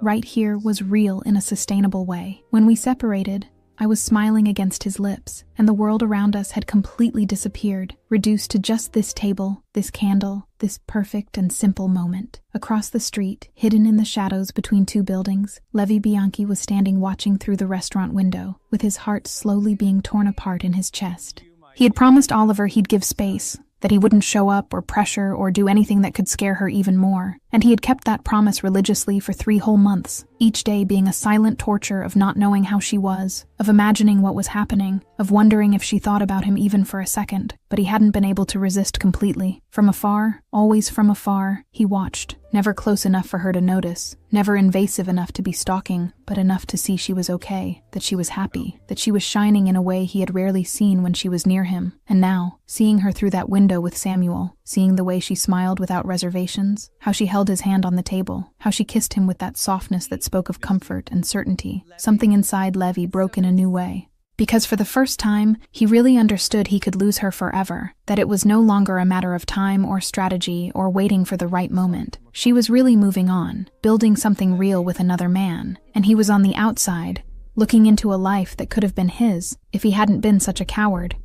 right here was real in a sustainable way. When we separated, I was smiling against his lips, and the world around us had completely disappeared, reduced to just this table, this candle, this perfect and simple moment. Across the street, hidden in the shadows between 2 buildings, Levi Bianchi was standing watching through the restaurant window, with his heart slowly being torn apart in his chest. He had promised Oliver he'd give space, that he wouldn't show up or pressure or do anything that could scare her even more. And he had kept that promise religiously for 3 whole months, each day being a silent torture of not knowing how she was, of imagining what was happening, of wondering if she thought about him even for a second. But he hadn't been able to resist completely. From afar, always from afar, he watched, never close enough for her to notice, never invasive enough to be stalking, but enough to see she was okay, that she was happy, that she was shining in a way he had rarely seen when she was near him. And now, seeing her through that window with Samuel, seeing the way she smiled without reservations, how she held his hand on the table, how she kissed him with that softness that spoke of comfort and certainty, something inside Levi broke in a new way. Because for the first time, he really understood he could lose her forever, that it was no longer a matter of time or strategy or waiting for the right moment. She was really moving on, building something real with another man, and he was on the outside, looking into a life that could have been his if he hadn't been such a coward.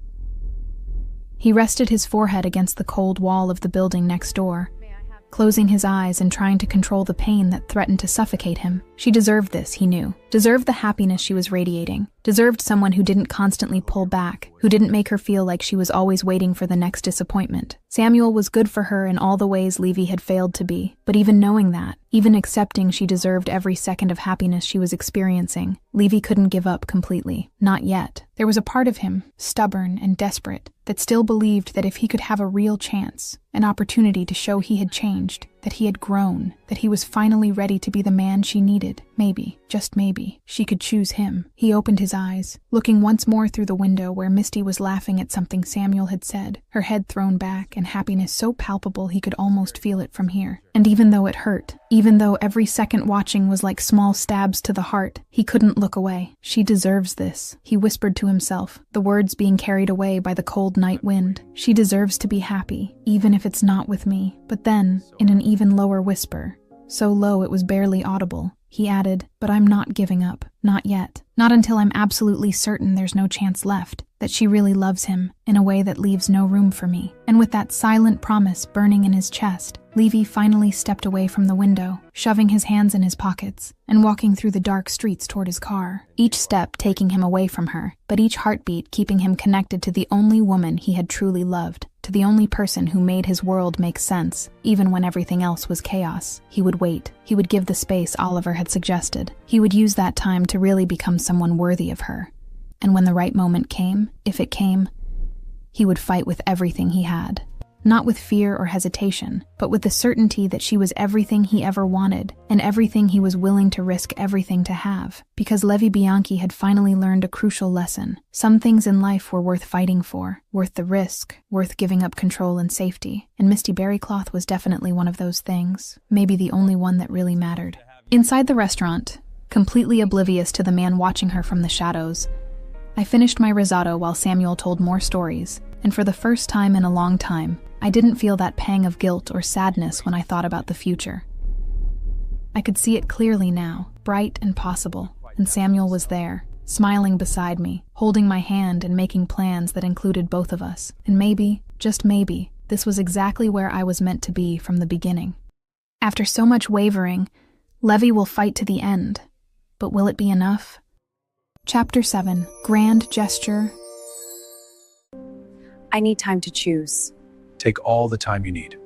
He rested his forehead against the cold wall of the building next door, closing his eyes and trying to control the pain that threatened to suffocate him. She deserved this, he knew. Deserved the happiness she was radiating. Deserved someone who didn't constantly pull back, who didn't make her feel like she was always waiting for the next disappointment. Samuel was good for her in all the ways Levi had failed to be, but even knowing that, even accepting she deserved every second of happiness she was experiencing, Levi couldn't give up completely. Not yet. There was a part of him, stubborn and desperate, that still believed that if he could have a real chance, an opportunity to show he had changed, that he had grown, that he was finally ready to be the man she needed. Maybe, just maybe, she could choose him. He opened his eyes, looking once more through the window where Misty was laughing at something Samuel had said, her head thrown back and happiness so palpable he could almost feel it from here. And even though it hurt, even though every second watching was like small stabs to the heart, he couldn't look away. She deserves this, he whispered to himself, the words being carried away by the cold night wind. She deserves to be happy, even if it's not with me. But then, in an even lower whisper, so low it was barely audible, he added, but I'm not giving up. Not yet. Not until I'm absolutely certain there's no chance left, that she really loves him, in a way that leaves no room for me. And with that silent promise burning in his chest, Levy finally stepped away from the window, shoving his hands in his pockets, and walking through the dark streets toward his car, each step taking him away from her, but each heartbeat keeping him connected to the only woman he had truly loved, to the only person who made his world make sense, even when everything else was chaos. He would wait. He would give the space Oliver had suggested. He would use that time to really become someone worthy of her. And when the right moment came, if it came, he would fight with everything he had. Not with fear or hesitation, but with the certainty that she was everything he ever wanted, and everything he was willing to risk everything to have. Because Levi Bianchi had finally learned a crucial lesson. Some things in life were worth fighting for, worth the risk, worth giving up control and safety. And Misty Berrycloth was definitely one of those things, maybe the only one that really mattered. Inside the restaurant, completely oblivious to the man watching her from the shadows, I finished my risotto while Samuel told more stories, and for the first time in a long time, I didn't feel that pang of guilt or sadness when I thought about the future. I could see it clearly now, bright and possible, and Samuel was there, smiling beside me, holding my hand and making plans that included both of us. And maybe, just maybe, this was exactly where I was meant to be from the beginning. After so much wavering, Levi will fight to the end. But will it be enough? Chapter 7. Grand Gesture. I need time to choose. Take all the time you need.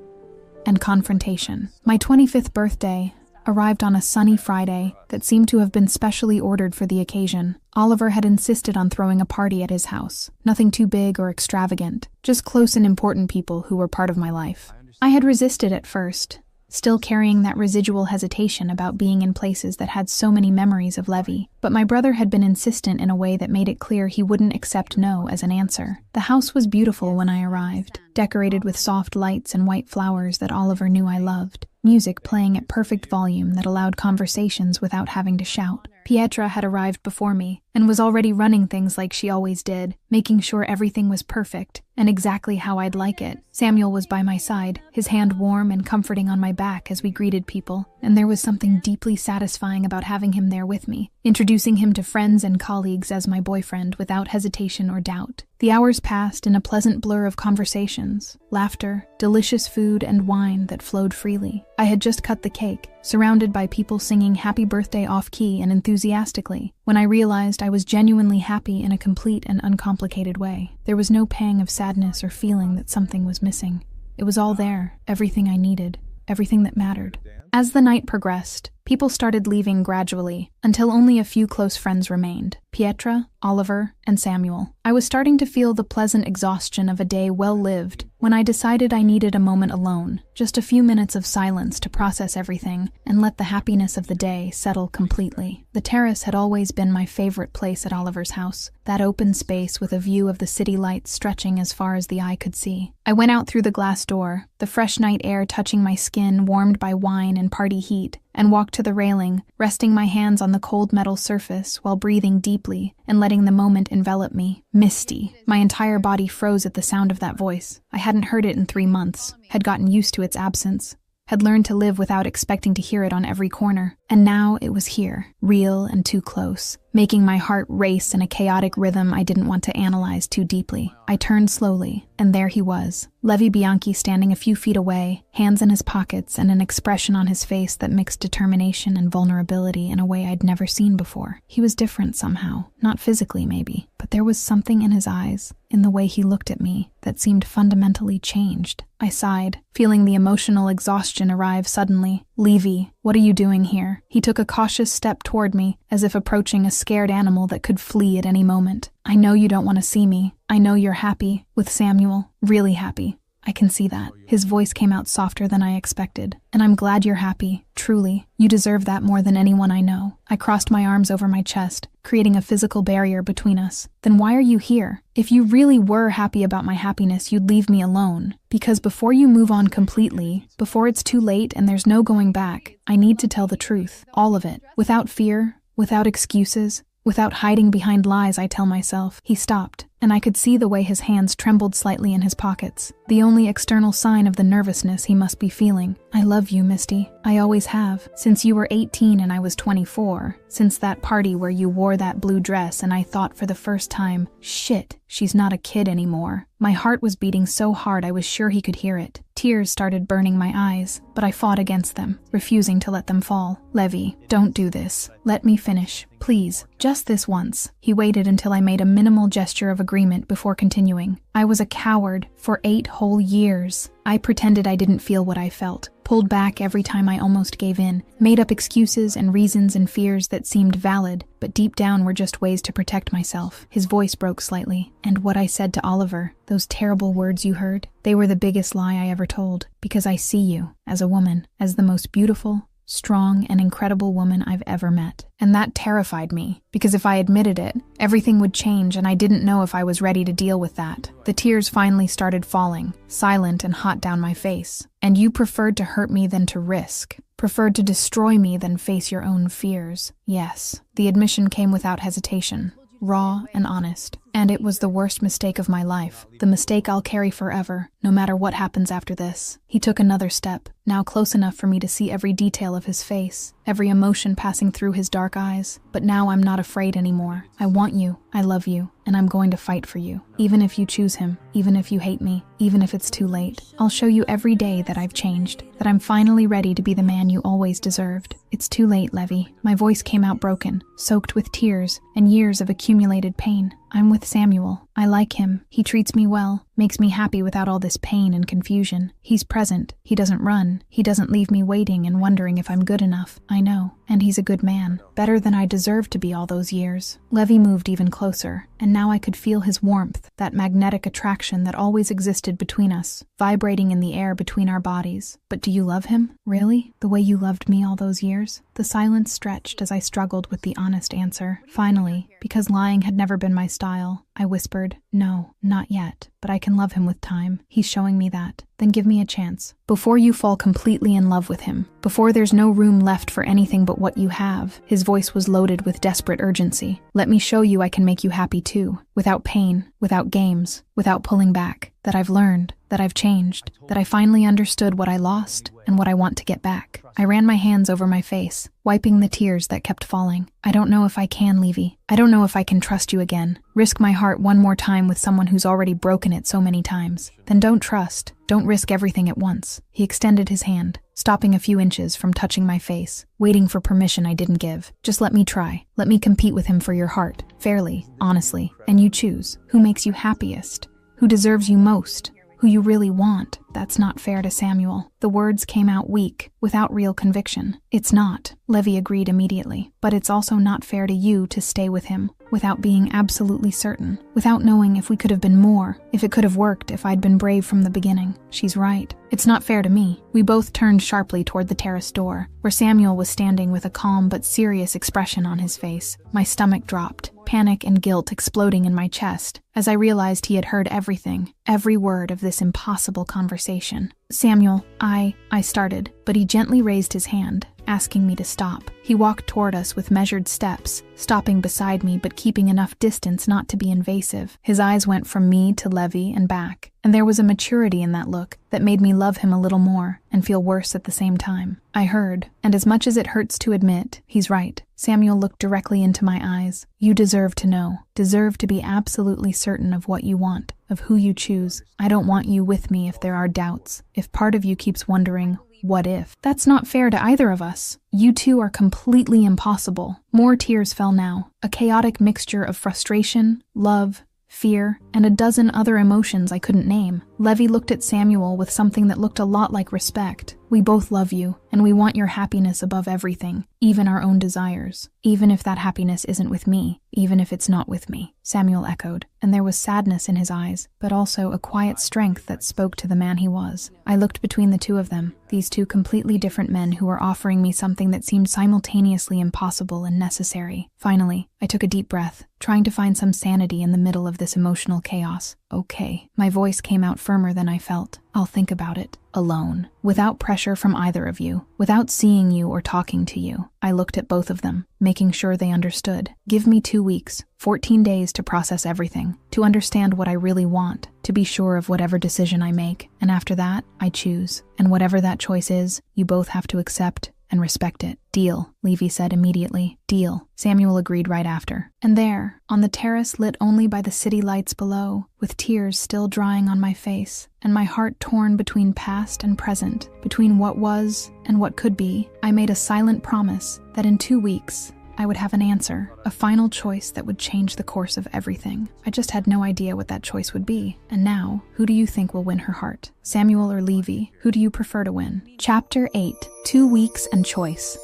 And confrontation. My 25th birthday arrived on a sunny Friday that seemed to have been specially ordered for the occasion. Oliver had insisted on throwing a party at his house. Nothing too big or extravagant, just close and important people who were part of my life. I had resisted at first, still carrying that residual hesitation about being in places that had so many memories of Levi. But my brother had been insistent in a way that made it clear he wouldn't accept no as an answer. The house was beautiful when I arrived, decorated with soft lights and white flowers that Oliver knew I loved. Music playing at perfect volume that allowed conversations without having to shout. Pietra had arrived before me and was already running things like she always did, making sure everything was perfect and exactly how I'd like it. Samuel was by my side, his hand warm and comforting on my back as we greeted people, and there was something deeply satisfying about having him there with me, introducing him to friends and colleagues as my boyfriend without hesitation or doubt. The hours passed in a pleasant blur of conversations, laughter, delicious food, and wine that flowed freely. I had just cut the cake, surrounded by people singing happy birthday off-key and enthusiastically, when I realized I was genuinely happy in a complete and uncomplicated way. There was no pang of sadness or feeling that something was missing. It was all there, everything I needed, everything that mattered. As the night progressed, people started leaving gradually, until only a few close friends remained. Pietra, Oliver, and Samuel. I was starting to feel the pleasant exhaustion of a day well lived when I decided I needed a moment alone, just a few minutes of silence to process everything and let the happiness of the day settle completely. The terrace had always been my favorite place at Oliver's house, that open space with a view of the city lights stretching as far as the eye could see. I went out through the glass door, the fresh night air touching my skin warmed by wine and party heat, and walked to the railing, resting my hands on the cold metal surface while breathing deeply and letting the moment envelop me. Misty. My entire body froze at the sound of that voice. I hadn't heard it in 3 months, had gotten used to its absence, had learned to live without expecting to hear it on every corner. And now it was here, real and too close, making my heart race in a chaotic rhythm I didn't want to analyze too deeply. I turned slowly, and there he was, Levi Bianchi standing a few feet away, hands in his pockets and an expression on his face that mixed determination and vulnerability in a way I'd never seen before. He was different somehow, not physically maybe, but there was something in his eyes, in the way he looked at me, that seemed fundamentally changed. I sighed, feeling the emotional exhaustion arrive suddenly. Levi, what are you doing here? He took a cautious step toward me, as if approaching a scared animal that could flee at any moment. I know you don't want to see me. I know you're happy, with Samuel, really happy. I can see that. His voice came out softer than I expected. And I'm glad you're happy. Truly. You deserve that more than anyone I know. I crossed my arms over my chest, creating a physical barrier between us. Then why are you here? If you really were happy about my happiness, you'd leave me alone. Because before you move on completely, before it's too late and there's no going back, I need to tell the truth. All of it. Without fear, without excuses, without hiding behind lies I tell myself. He stopped, and I could see the way his hands trembled slightly in his pockets, the only external sign of the nervousness he must be feeling. I love you, Misty. I always have. Since you were 18 and I was 24. Since that party where you wore that blue dress and I thought for the first time, shit, she's not a kid anymore. My heart was beating so hard I was sure he could hear it. Tears started burning my eyes, but I fought against them, refusing to let them fall. Levy, don't do this. Let me finish. Please, just this once. He waited until I made a minimal gesture of agreement before continuing. I was a coward for 8 whole years. I pretended I didn't feel what I felt, pulled back every time I almost gave in, made up excuses and reasons and fears that seemed valid, but deep down were just ways to protect myself. His voice broke slightly. And what I said to Oliver, those terrible words you heard, they were the biggest lie I ever told, because I see you, as a woman, as the most beautiful, strong, and incredible woman I've ever met. And that terrified me, because if I admitted it, everything would change and I didn't know if I was ready to deal with that. The tears finally started falling, silent and hot down my face. And you preferred to hurt me than to risk. Preferred to destroy me than face your own fears. Yes, the admission came without hesitation. Raw and honest. And it was the worst mistake of my life. The mistake I'll carry forever, no matter what happens after this. He took another step, now close enough for me to see every detail of his face, every emotion passing through his dark eyes. But now I'm not afraid anymore. I want you, I love you, and I'm going to fight for you. Even if you choose him, even if you hate me, even if it's too late. I'll show you every day that I've changed, that I'm finally ready to be the man you always deserved. It's too late, Levy. My voice came out broken, soaked with tears and years of accumulated pain. I'm with Samuel. I like him. He treats me well, makes me happy without all this pain and confusion. He's present. He doesn't run. He doesn't leave me waiting and wondering if I'm good enough. I know. And he's a good man. Better than I deserved to be all those years. Levy moved even closer, and now I could feel his warmth, that magnetic attraction that always existed between us, vibrating in the air between our bodies. But do you love him? Really? The way you loved me all those years? The silence stretched as I struggled with the honest answer. Finally, because lying had never been my style, I whispered, no, not yet, but I can love him with time. He's showing me that. Then give me a chance. Before you fall completely in love with him, before there's no room left for anything but what you have. His voice was loaded with desperate urgency. Let me show you I can make you happy too, without pain, without games, without pulling back. That I've learned, that I've changed, that I finally understood what I lost and what I want to get back. I ran my hands over my face, wiping the tears that kept falling. I don't know if I can, Levy. I don't know if I can trust you again. Risk my heart one more time with someone who's already broken it so many times. Then don't trust. Don't risk everything at once. He extended his hand, stopping a few inches from touching my face, waiting for permission I didn't give. Just let me try. Let me compete with him for your heart, fairly, honestly. And you choose. Who makes you happiest? Who deserves you most? Who you really want? That's not fair to Samuel. The words came out weak, without real conviction. It's not, Levy agreed immediately. But it's also not fair to you to stay with him, without being absolutely certain, without knowing if we could have been more, if it could have worked if I'd been brave from the beginning. She's right. It's not fair to me. We both turned sharply toward the terrace door, where Samuel was standing with a calm but serious expression on his face. My stomach dropped, panic and guilt exploding in my chest, as I realized he had heard everything, every word of this impossible conversation. Samuel, I started, but he gently raised his hand, asking me to stop. He walked toward us with measured steps, stopping beside me but keeping enough distance not to be invasive. His eyes went from me to Levy and back, and there was a maturity in that look that made me love him a little more and feel worse at the same time. I heard, and as much as it hurts to admit, he's right. Samuel looked directly into my eyes. You deserve to know, deserve to be absolutely certain of what you want, of who you choose. I don't want you with me if there are doubts, if part of you keeps wondering, what if? That's not fair to either of us. You two are completely impossible. More tears fell now, a chaotic mixture of frustration, love, fear, and a dozen other emotions I couldn't name. Levy looked at Samuel with something that looked a lot like respect, We both love you, and we want your happiness above everything, even our own desires. Even if that happiness isn't with me, even if it's not with me, Samuel echoed, and there was sadness in his eyes, but also a quiet strength that spoke to the man he was. I looked between the two of them, these two completely different men who were offering me something that seemed simultaneously impossible and necessary. Finally, I took a deep breath, trying to find some sanity in the middle of this emotional chaos. Okay. My voice came out firmer than I felt. I'll think about it. Alone. Without pressure from either of you. Without seeing you or talking to you. I looked at both of them, making sure they understood. Give me 2 weeks, 14 days to process everything, to understand what I really want, to be sure of whatever decision I make, and after that, I choose. And whatever that choice is, you both have to accept and respect it. Deal, Levy said immediately. Deal. Samuel agreed right after. And there, on the terrace lit only by the city lights below, with tears still drying on my face, and my heart torn between past and present, between what was and what could be, I made a silent promise that in 2 weeks, I would have an answer, a final choice that would change the course of everything. I just had no idea what that choice would be. And now, who do you think will win her heart? Samuel or Levy? Who do you prefer to win? Chapter 8. 2 weeks and choice.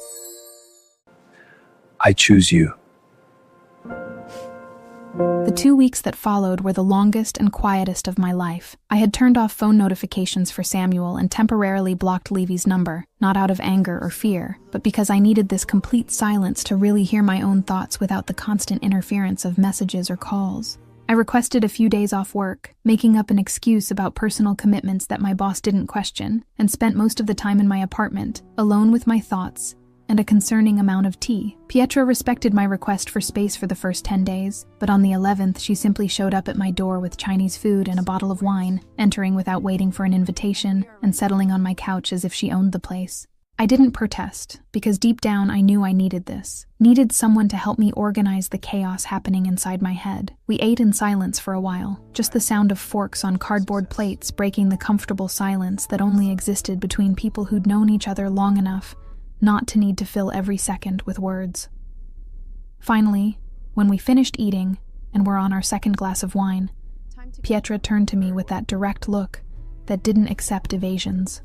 I choose you. The 2 weeks that followed were the longest and quietest of my life. I had turned off phone notifications for Samuel and temporarily blocked Levy's number, not out of anger or fear, but because I needed this complete silence to really hear my own thoughts without the constant interference of messages or calls. I requested a few days off work, making up an excuse about personal commitments that my boss didn't question, and spent most of the time in my apartment, alone with my thoughts, and a concerning amount of tea. Pietra respected my request for space for the first 10 days, but on the 11th she simply showed up at my door with Chinese food and a bottle of wine, entering without waiting for an invitation, and settling on my couch as if she owned the place. I didn't protest, because deep down I knew I needed this. Needed someone to help me organize the chaos happening inside my head. We ate in silence for a while, just the sound of forks on cardboard plates breaking the comfortable silence that only existed between people who'd known each other long enough not to need to fill every second with words. Finally, when we finished eating and were on our second glass of wine, Pietra turned to me with that direct look that didn't accept evasions.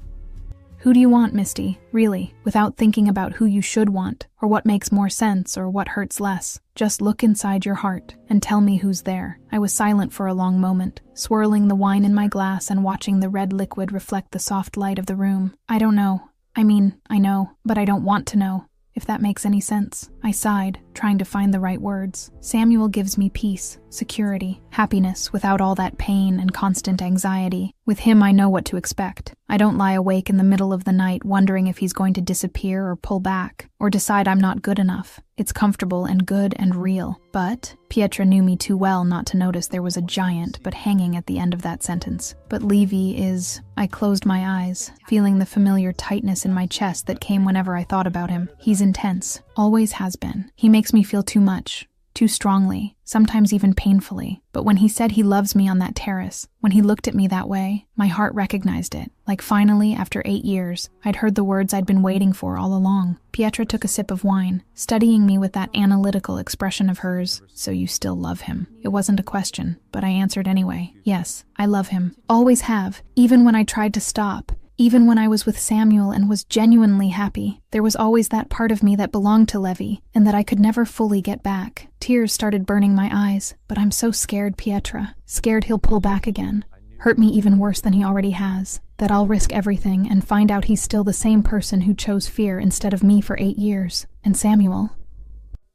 Who do you want, Misty? Really, without thinking about who you should want, or what makes more sense, or what hurts less. Just look inside your heart and tell me who's there. I was silent for a long moment, swirling the wine in my glass and watching the red liquid reflect the soft light of the room. I don't know. I know, but I don't want to know, if that makes any sense. I sighed, trying to find the right words. Samuel gives me peace, security, happiness without all that pain and constant anxiety. With him, I know what to expect. I don't lie awake in the middle of the night wondering if he's going to disappear or pull back, or decide I'm not good enough. It's comfortable and good and real. But Pietra knew me too well not to notice there was a giant but hanging at the end of that sentence. But Levy is... I closed my eyes, feeling the familiar tightness in my chest that came whenever I thought about him. He's intense. Always has been. He makes me feel too much. Too strongly, sometimes even painfully. But when he said he loves me on that terrace, when he looked at me that way, my heart recognized it. Like finally, after 8 years, I'd heard the words I'd been waiting for all along. Pietra took a sip of wine, studying me with that analytical expression of hers. So you still love him? It wasn't a question, but I answered anyway. Yes, I love him. Always have, even when I tried to stop. Even when I was with Samuel and was genuinely happy, there was always that part of me that belonged to Levy, and that I could never fully get back. Tears started burning my eyes, but I'm so scared, Pietra. Scared he'll pull back again. Hurt me even worse than he already has. That I'll risk everything and find out he's still the same person who chose fear instead of me for 8 years. And Samuel...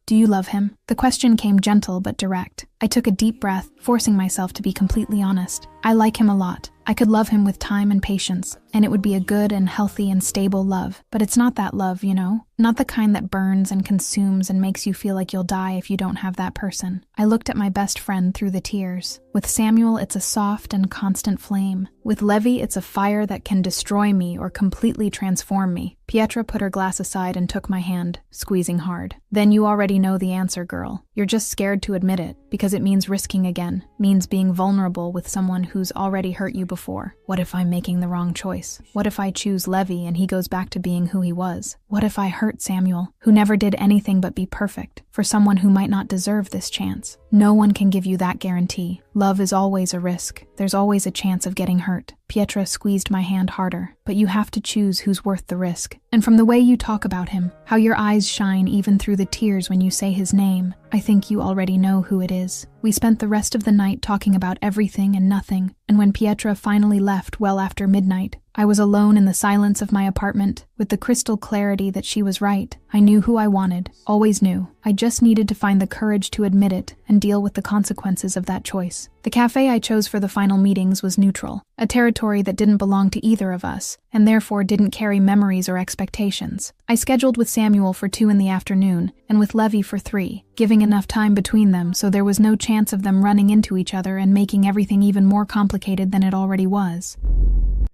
Do you love him? The question came gentle but direct. I took a deep breath, forcing myself to be completely honest. I like him a lot. I could love him with time and patience, and it would be a good and healthy and stable love. But it's not that love, you know? Not the kind that burns and consumes and makes you feel like you'll die if you don't have that person. I looked at my best friend through the tears. With Samuel, it's a soft and constant flame. With Levy, it's a fire that can destroy me or completely transform me. Pietra put her glass aside and took my hand, squeezing hard. Then you already know the answer, girl. You're just scared to admit it, because it means risking again, means being vulnerable with someone who's already hurt you before. What if I'm making the wrong choice? What if I choose Levy and he goes back to being who he was? What if I hurt hurt Samuel, who never did anything but be perfect, for someone who might not deserve this chance. No one can give you that guarantee. Love is always a risk. There's always a chance of getting hurt. Pietra squeezed my hand harder. But you have to choose who's worth the risk. And from the way you talk about him, how your eyes shine even through the tears when you say his name, I think you already know who it is. We spent the rest of the night talking about everything and nothing, and when Pietra finally left well after midnight, I was alone in the silence of my apartment, with the crystal clarity that she was right. I knew who I wanted, always knew. I just needed to find the courage to admit it and deal with the consequences of that choice. The cafe I chose for the final meetings was neutral, a territory that didn't belong to either of us, and therefore didn't carry memories or expectations. I scheduled with Samuel for 2 in the afternoon, and with Levy for 3, giving enough time between them so there was no chance of them running into each other and making everything even more complicated than it already was.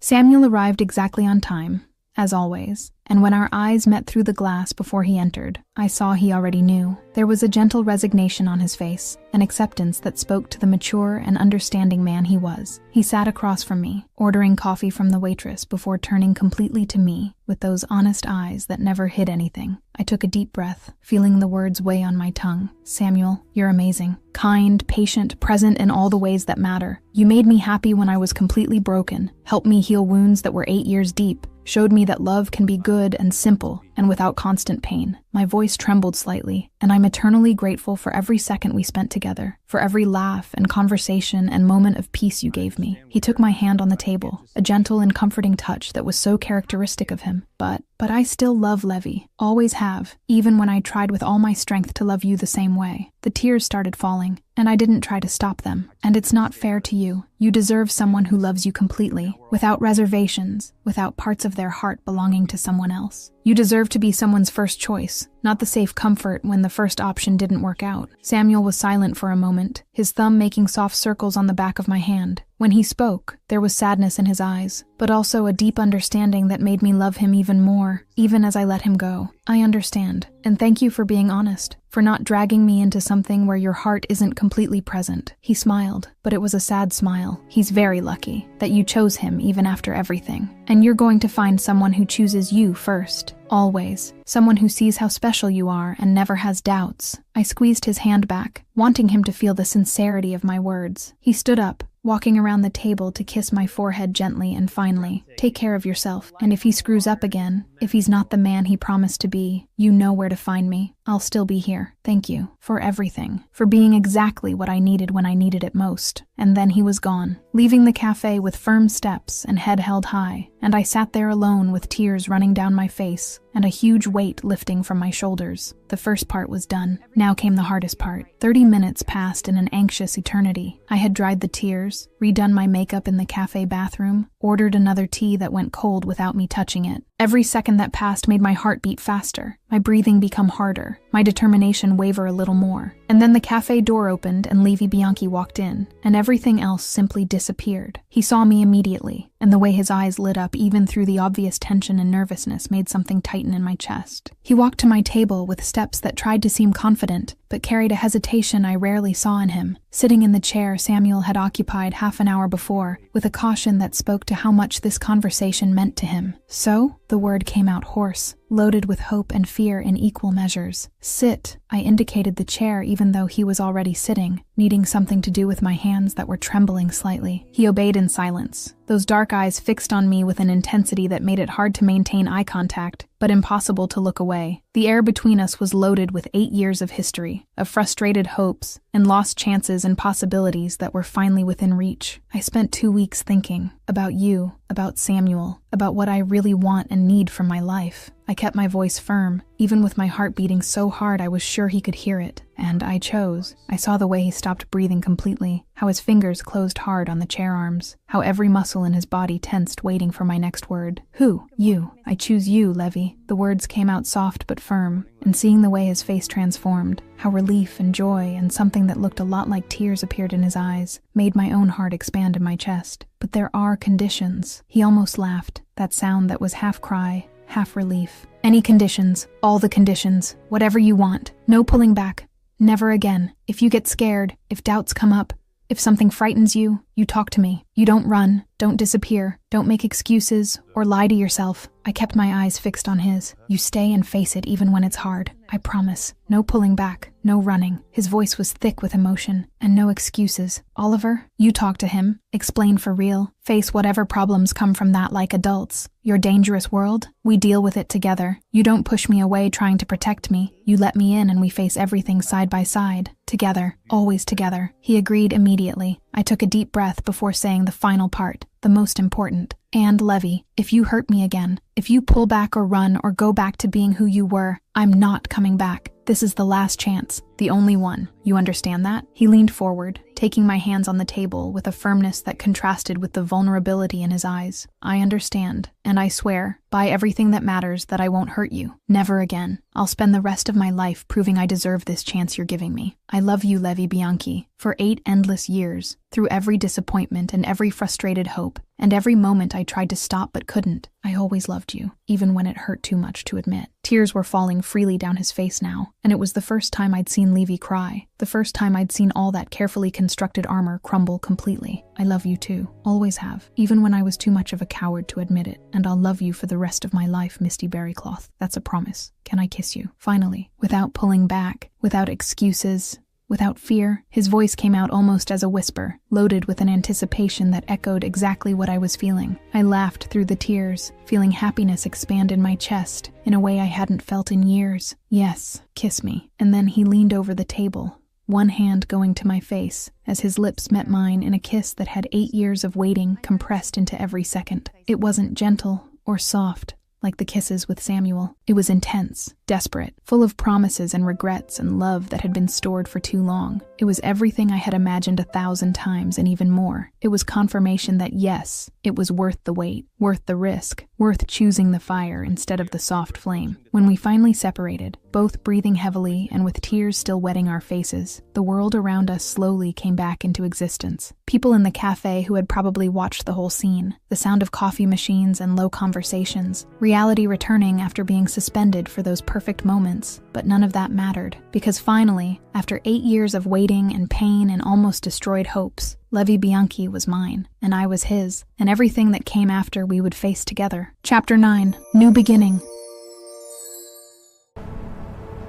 Samuel arrived exactly on time, as always, and when our eyes met through the glass before he entered, I saw he already knew. There was a gentle resignation on his face, an acceptance that spoke to the mature and understanding man he was. He sat across from me, ordering coffee from the waitress before turning completely to me, with those honest eyes that never hid anything. I took a deep breath, feeling the words weigh on my tongue. Samuel, you're amazing. Kind, patient, present in all the ways that matter. You made me happy when I was completely broken, helped me heal wounds that were 8 years deep, showed me that love can be good and simple and without constant pain. My voice trembled slightly, and I'm eternally grateful for every second we spent together, for every laugh and conversation and moment of peace you gave me. He took my hand on the table, a gentle and comforting touch that was so characteristic of him. But I still love Levy, always have, even when I tried with all my strength to love you the same way. The tears started falling, and I didn't try to stop them. And it's not fair to you. You deserve someone who loves you completely, without reservations, without parts of their heart belonging to someone else. You deserve to be someone's first choice, not the safe comfort when the first option didn't work out. Samuel was silent for a moment, his thumb making soft circles on the back of my hand. When he spoke, there was sadness in his eyes, but also a deep understanding that made me love him even more, even as I let him go. I understand, and thank you for being honest, for not dragging me into something where your heart isn't completely present. He smiled, but it was a sad smile. He's very lucky that you chose him even after everything. And you're going to find someone who chooses you first. Always. Someone who sees how special you are and never has doubts. I squeezed his hand back, wanting him to feel the sincerity of my words. He stood up, walking around the table to kiss my forehead gently and finally, take care of yourself. And if he screws up again, if he's not the man he promised to be, you know where to find me. I'll still be here. Thank you for everything, for being exactly what I needed when I needed it most. And then he was gone, leaving the cafe with firm steps and head held high, and I sat there alone with tears running down my face and a huge weight lifting from my shoulders. The first part was done. Now came the hardest part. 30 minutes passed in an anxious eternity. I had dried the tears, redone my makeup in the cafe bathroom, ordered another tea that went cold without me touching it. Every second that passed made my heart beat faster, my breathing become harder, my determination waver a little more. And then the cafe door opened and Levi Bianchi walked in, and everything else simply disappeared. He saw me immediately, and the way his eyes lit up even through the obvious tension and nervousness made something tighten in my chest. He walked to my table with steps that tried to seem confident, but carried a hesitation I rarely saw in him, sitting in the chair Samuel had occupied half an hour before, with a caution that spoke to how much this conversation meant to him. So, the word came out hoarse, loaded with hope and fear in equal measures. Sit. I indicated the chair even though he was already sitting, needing something to do with my hands that were trembling slightly. He obeyed in silence, those dark eyes fixed on me with an intensity that made it hard to maintain eye contact, but impossible to look away. The air between us was loaded with 8 years of history, of frustrated hopes, and lost chances and possibilities that were finally within reach. I spent 2 weeks thinking about you, about Samuel, about what I really want and need from my life. I kept my voice firm, even with my heart beating so hard I was sure he could hear it. And I chose. I saw the way he stopped breathing completely, how his fingers closed hard on the chair arms, how every muscle in his body tensed waiting for my next word. Who? You. I choose you, Levy. The words came out soft but firm, and seeing the way his face transformed, how relief and joy and something that looked a lot like tears appeared in his eyes, made my own heart expand in my chest. But there are conditions. He almost laughed, that sound that was half cry, half relief. Any conditions, all the conditions, whatever you want. No pulling back. Never again. If you get scared, if doubts come up, if something frightens you, you talk to me. You don't run. Don't disappear. Don't make excuses or lie to yourself. I kept my eyes fixed on his. You stay and face it even when it's hard. I promise. No pulling back. No running. His voice was thick with emotion. And no excuses. Oliver, you talk to him. Explain for real. Face whatever problems come from that like adults. Your dangerous world, we deal with it together. You don't push me away trying to protect me. You let me in and we face everything side by side. Together. Always together. He agreed immediately. I took a deep breath before saying the final part. The most important. And Levy, if you hurt me again, if you pull back or run or go back to being who you were, I'm not coming back. This is the last chance, the only one. You understand that? He leaned forward, taking my hands on the table with a firmness that contrasted with the vulnerability in his eyes. I understand, and I swear, by everything that matters, that I won't hurt you. Never again. I'll spend the rest of my life proving I deserve this chance you're giving me. I love you, Levi Bianchi, for 8 endless years, through every disappointment and every frustrated hope, and every moment I tried to stop but couldn't. I always loved you, even when it hurt too much to admit. Tears were falling freely down his face now, and it was the first time I'd seen Levy cry, the first time I'd seen all that carefully constructed armor crumble completely. I love you too, always have, even when I was too much of a coward to admit it, and I'll love you for the rest of my life, Misty Berrycloth. That's a promise. Can I kiss you? Finally, without pulling back, without excuses, without fear. His voice came out almost as a whisper, loaded with an anticipation that echoed exactly what I was feeling. I laughed through the tears, feeling happiness expand in my chest in a way I hadn't felt in years. Yes, kiss me. And then he leaned over the table, one hand going to my face, as his lips met mine in a kiss that had 8 years of waiting compressed into every second. It wasn't gentle or soft, like the kisses with Samuel. It was intense, desperate, full of promises and regrets and love that had been stored for too long. It was everything I had imagined 1,000 times and even more. It was confirmation that yes, it was worth the wait, worth the risk, worth choosing the fire instead of the soft flame. When we finally separated, both breathing heavily and with tears still wetting our faces, the world around us slowly came back into existence. People in the cafe who had probably watched the whole scene, the sound of coffee machines and low conversations, reality returning after being suspended for those perfect moments. But none of that mattered, because finally, after 8 years of waiting and pain and almost destroyed hopes, Levi Bianchi was mine, and I was his, and everything that came after we would face together. Chapter 9. New Beginning.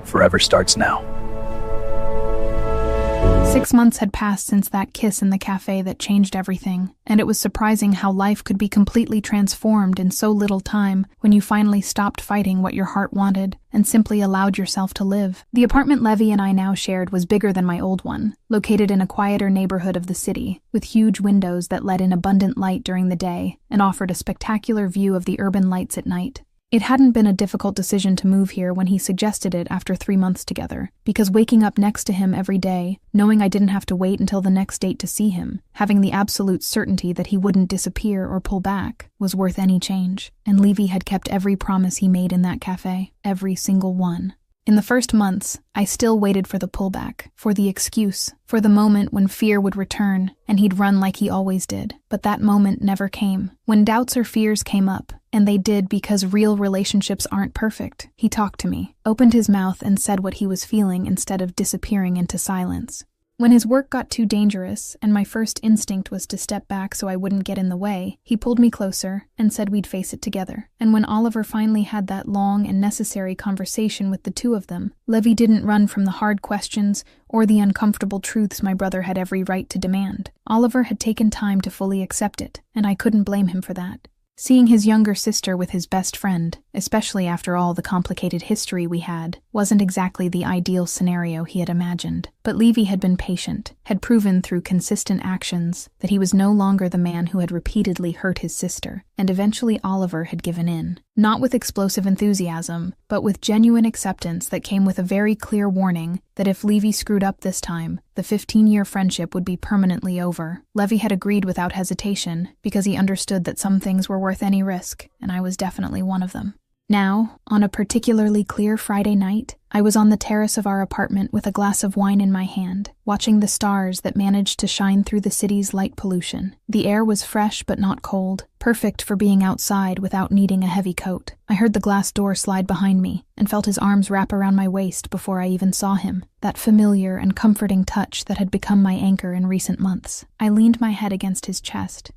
Forever starts now. 6 months had passed since that kiss in the cafe that changed everything, and it was surprising how life could be completely transformed in so little time when you finally stopped fighting what your heart wanted and simply allowed yourself to live. The apartment Levi and I now shared was bigger than my old one, located in a quieter neighborhood of the city, with huge windows that let in abundant light during the day and offered a spectacular view of the urban lights at night. It hadn't been a difficult decision to move here when he suggested it after 3 months together, because waking up next to him every day, knowing I didn't have to wait until the next date to see him, having the absolute certainty that he wouldn't disappear or pull back, was worth any change. And Levy had kept every promise he made in that cafe, every single one. In the first months, I still waited for the pullback, for the excuse, for the moment when fear would return and he'd run like he always did. But that moment never came. When doubts or fears came up, and they did because real relationships aren't perfect, he talked to me, opened his mouth and said what he was feeling instead of disappearing into silence. When his work got too dangerous and my first instinct was to step back so I wouldn't get in the way, he pulled me closer and said we'd face it together. And when Oliver finally had that long and necessary conversation with the two of them, Levi didn't run from the hard questions or the uncomfortable truths my brother had every right to demand. Oliver had taken time to fully accept it, and I couldn't blame him for that. Seeing his younger sister with his best friend, especially after all the complicated history we had, wasn't exactly the ideal scenario he had imagined. But Levy had been patient, had proven through consistent actions that he was no longer the man who had repeatedly hurt his sister, and eventually Oliver had given in. Not with explosive enthusiasm, but with genuine acceptance that came with a very clear warning that if Levy screwed up this time, the 15-year friendship would be permanently over. Levy had agreed without hesitation because he understood that some things were worth any risk, and I was definitely one of them. Now, on a particularly clear Friday night, I was on the terrace of our apartment with a glass of wine in my hand, watching the stars that managed to shine through the city's light pollution. The air was fresh but not cold, perfect for being outside without needing a heavy coat. I heard the glass door slide behind me and felt his arms wrap around my waist before I even saw him, that familiar and comforting touch that had become my anchor in recent months. I leaned my head against his chest.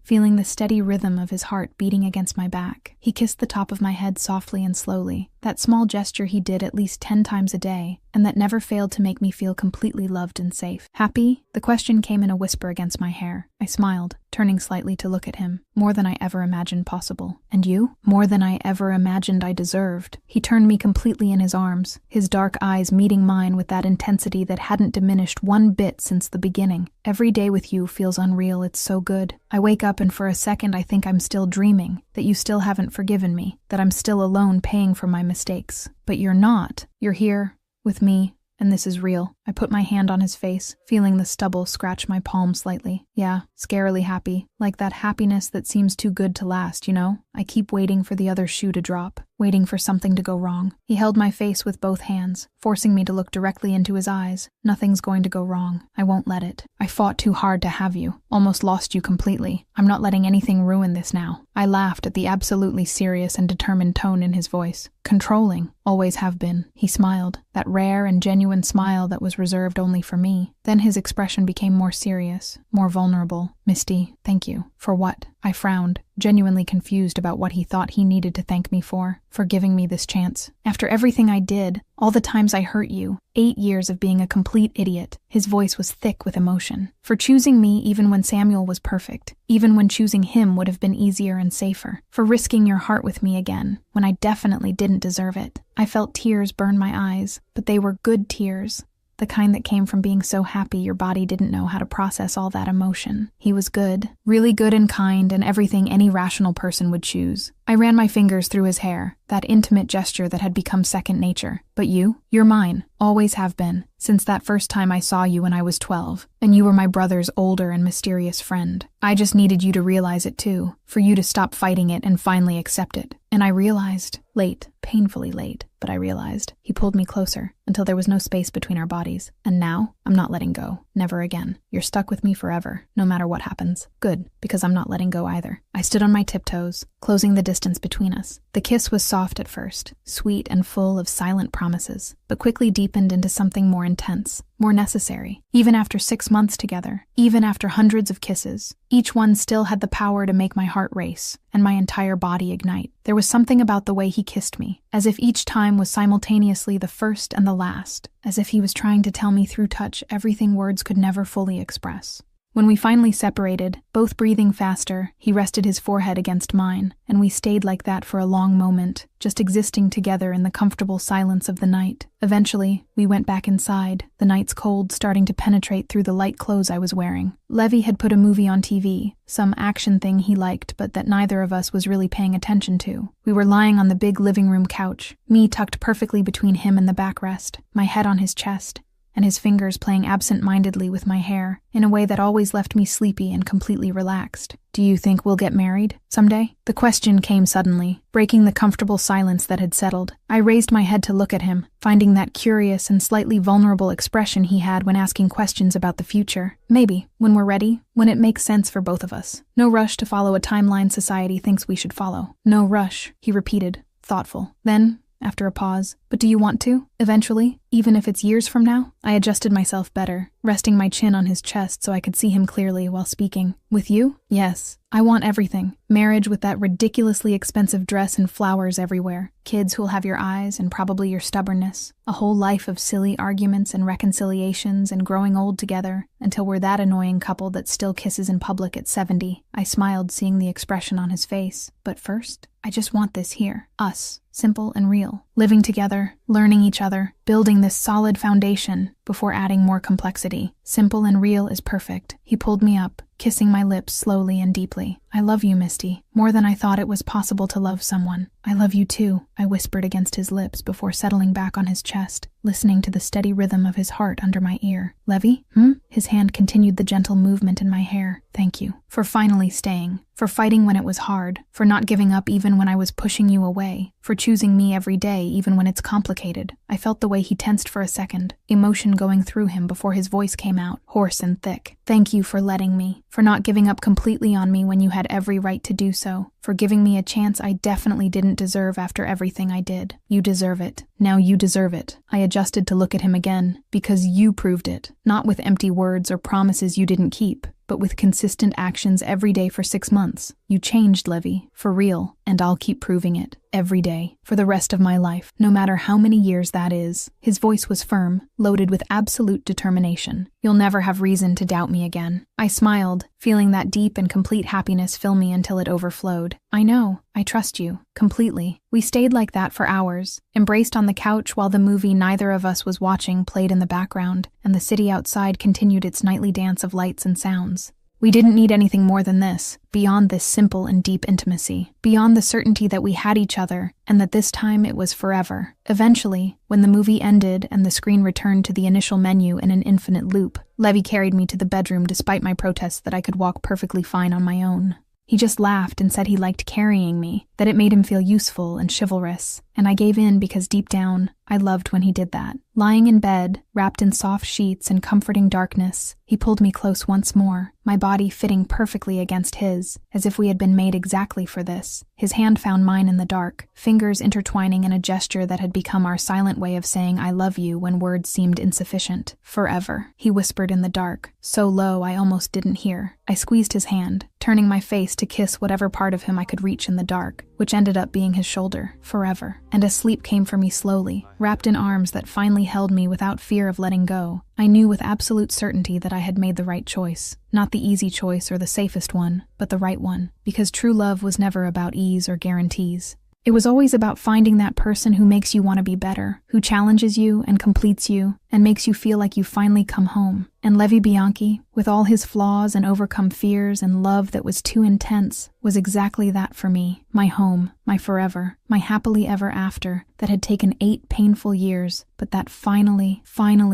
feeling the steady rhythm of his heart beating against my back. He kissed the top of my head softly and slowly, that small gesture he did at least 10 times a day, and that never failed to make me feel completely loved and safe. Happy? The question came in a whisper against my hair. I smiled, turning slightly to look at him. More than I ever imagined possible. And you? More than I ever imagined I deserved. He turned me completely in his arms, his dark eyes meeting mine with that intensity that hadn't diminished one bit since the beginning. Every day with you feels unreal, it's so good. I wake up and for a second I think I'm still dreaming, that you still haven't forgiven me, that I'm still alone paying for my mistakes. But you're not. You're here, with me, and this is real. I put my hand on his face, feeling the stubble scratch my palm slightly. Yeah, scarily happy. Like that happiness that seems too good to last, you know? I keep waiting for the other shoe to drop, waiting for something to go wrong. He held my face with both hands, forcing me to look directly into his eyes. Nothing's going to go wrong. I won't let it. I fought too hard to have you. Almost lost you completely. I'm not letting anything ruin this now. I laughed at the absolutely serious and determined tone in his voice. Controlling. Always have been. He smiled, that rare and genuine smile that was reserved only for me. Then his expression became more serious, more vulnerable. Misty, thank you. For what? I frowned, genuinely confused about what he thought he needed to thank me for giving me this chance. After everything I did, all the times I hurt you, 8 years of being a complete idiot. His voice was thick with emotion. For choosing me even when Samuel was perfect, even when choosing him would have been easier and safer. For risking your heart with me again, when I definitely didn't deserve it. I felt tears burn my eyes, but they were good tears. The kind that came from being so happy your body didn't know how to process all that emotion. He was good, really good and kind, and everything any rational person would choose. I ran my fingers through his hair, that intimate gesture that had become second nature. But you're mine, always have been, since that first time I saw you when I was 12, and you were my brother's older and mysterious friend. I just needed you to realize it too, for you to stop fighting it and finally accept it. And I realized, late, painfully late, but I realized. He pulled me closer, until there was no space between our bodies. And now, I'm not letting go. Never again. You're stuck with me forever, no matter what happens. Good, because I'm not letting go either. I stood on my tiptoes, closing the distance between us. The kiss was soft at first, sweet and full of silent promises, but quickly deepened into something more intense, more necessary. Even after 6 months together, even after hundreds of kisses, each one still had the power to make my heart race and my entire body ignite. There was something about the way he kissed me, as if each time was simultaneously the first and the last, as if he was trying to tell me through touch everything words could never fully express. When we finally separated, both breathing faster, he rested his forehead against mine, and we stayed like that for a long moment, just existing together in the comfortable silence of the night. Eventually, we went back inside, the night's cold starting to penetrate through the light clothes I was wearing. Levy had put a movie on TV, some action thing he liked but that neither of us was really paying attention to. We were lying on the big living room couch, me tucked perfectly between him and the backrest, my head on his chest, and his fingers playing absent-mindedly with my hair, in a way that always left me sleepy and completely relaxed. Do you think we'll get married someday? The question came suddenly, breaking the comfortable silence that had settled. I raised my head to look at him, finding that curious and slightly vulnerable expression he had when asking questions about the future. Maybe, when we're ready, when it makes sense for both of us. No rush to follow a timeline society thinks we should follow. No rush, he repeated, thoughtful. Then, after a pause, but do you want to? Eventually? Even if it's years from now? I adjusted myself better, resting my chin on his chest so I could see him clearly while speaking. With you? Yes. I want everything. Marriage with that ridiculously expensive dress and flowers everywhere. Kids who'll have your eyes and probably your stubbornness. A whole life of silly arguments and reconciliations and growing old together until we're that annoying couple that still kisses in public at 70. I smiled seeing the expression on his face. But first, I just want this here. Us. Simple and real. Living together, learning each other, building this solid foundation before adding more complexity. Simple and real is perfect. He pulled me up, kissing my lips slowly and deeply. I love you, Misty, more than I thought it was possible to love someone. I love you too, I whispered against his lips before settling back on his chest, listening to the steady rhythm of his heart under my ear. Levy? His hand continued the gentle movement in my hair. Thank you. For finally staying. For fighting when it was hard. For not giving up even when I was pushing you away. For choosing me every day even when it's complicated. I felt the way he tensed for a second, emotion going through him before his voice came out, hoarse and thick. Thank you for letting me. For not giving up completely on me when you had every right to do so. For giving me a chance I definitely didn't deserve after everything I did. You deserve it. Now you deserve it. I adjusted to look at him again, because you proved it. Not with empty words or promises you didn't keep. but with consistent actions every day for 6 months. You changed, Levy, for real, and I'll keep proving it, every day, for the rest of my life, no matter how many years that is. His voice was firm, loaded with absolute determination. You'll never have reason to doubt me again. I smiled, feeling that deep and complete happiness fill me until it overflowed. I know, I trust you, completely. We stayed like that for hours, embraced on the couch while the movie neither of us was watching played in the background, and the city outside continued its nightly dance of lights and sounds. We didn't need anything more than this, beyond this simple and deep intimacy, beyond the certainty that we had each other, and that this time it was forever. Eventually, when the movie ended and the screen returned to the initial menu in an infinite loop, Levy carried me to the bedroom despite my protests that I could walk perfectly fine on my own. He just laughed and said he liked carrying me, that it made him feel useful and chivalrous, and I gave in because deep down, I loved when he did that. Lying in bed, wrapped in soft sheets and comforting darkness, he pulled me close once more, my body fitting perfectly against his, as if we had been made exactly for this. His hand found mine in the dark, fingers intertwining in a gesture that had become our silent way of saying I love you when words seemed insufficient. Forever, he whispered in the dark, so low I almost didn't hear. I squeezed his hand, turning my face to kiss whatever part of him I could reach in the dark, which ended up being his shoulder, forever. And a sleep came for me slowly, wrapped in arms that finally held me without fear of letting go. I knew with absolute certainty that I had made the right choice. Not the easy choice or the safest one, but the right one. Because true love was never about ease or guarantees. It was always about finding that person who makes you want to be better, who challenges you and completes you, and makes you feel like you finally come home. And Levi Bianchi, with all his flaws and overcome fears and love that was too intense, was exactly that for me. My home, my forever, my happily ever after, that had taken 8 painful years, but that finally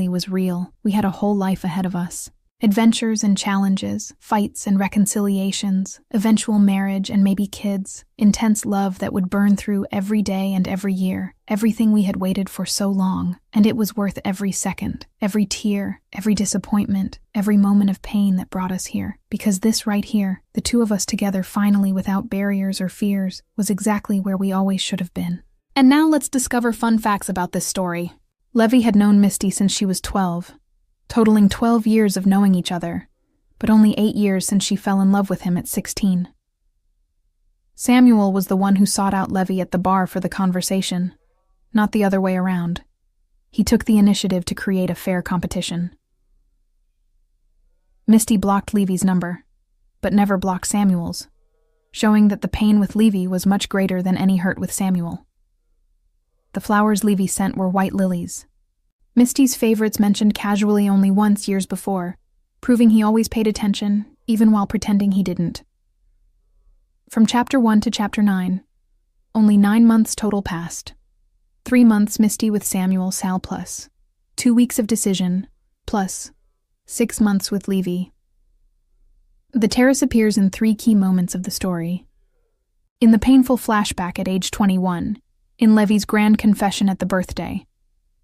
was real. We had a whole life ahead of us. Adventures and challenges, fights and reconciliations, eventual marriage and maybe kids, intense love that would burn through every day and every year, everything we had waited for so long, and it was worth every second, every tear, every disappointment, every moment of pain that brought us here, because this right here, the two of us together finally without barriers or fears, was exactly where we always should have been. And now let's discover fun facts about this story. Levy had known Misty since she was 12, totaling 12 years of knowing each other, but only 8 years since she fell in love with him at 16. Samuel was the one who sought out Levy at the bar for the conversation, not the other way around. He took the initiative to create a fair competition. Misty blocked Levy's number, but never blocked Samuel's, showing that the pain with Levy was much greater than any hurt with Samuel. The flowers Levy sent were white lilies. Misty's favorites mentioned casually only once years before, proving he always paid attention, even while pretending he didn't. From Chapter 1 to Chapter 9, only 9 months total passed. 3 months Misty with Samuel Sal plus, 2 weeks of decision, plus 6 months with Levy. The terrace appears in 3 key moments of the story. In the painful flashback at age 21, in Levy's grand confession at the birthday,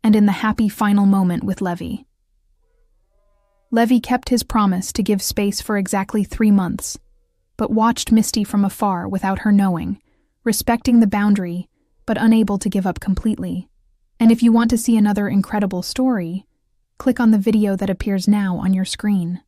and in the happy final moment with Levy. Levy kept his promise to give space for exactly 3 months, but watched Misty from afar without her knowing, respecting the boundary, but unable to give up completely. And if you want to see another incredible story, click on the video that appears now on your screen.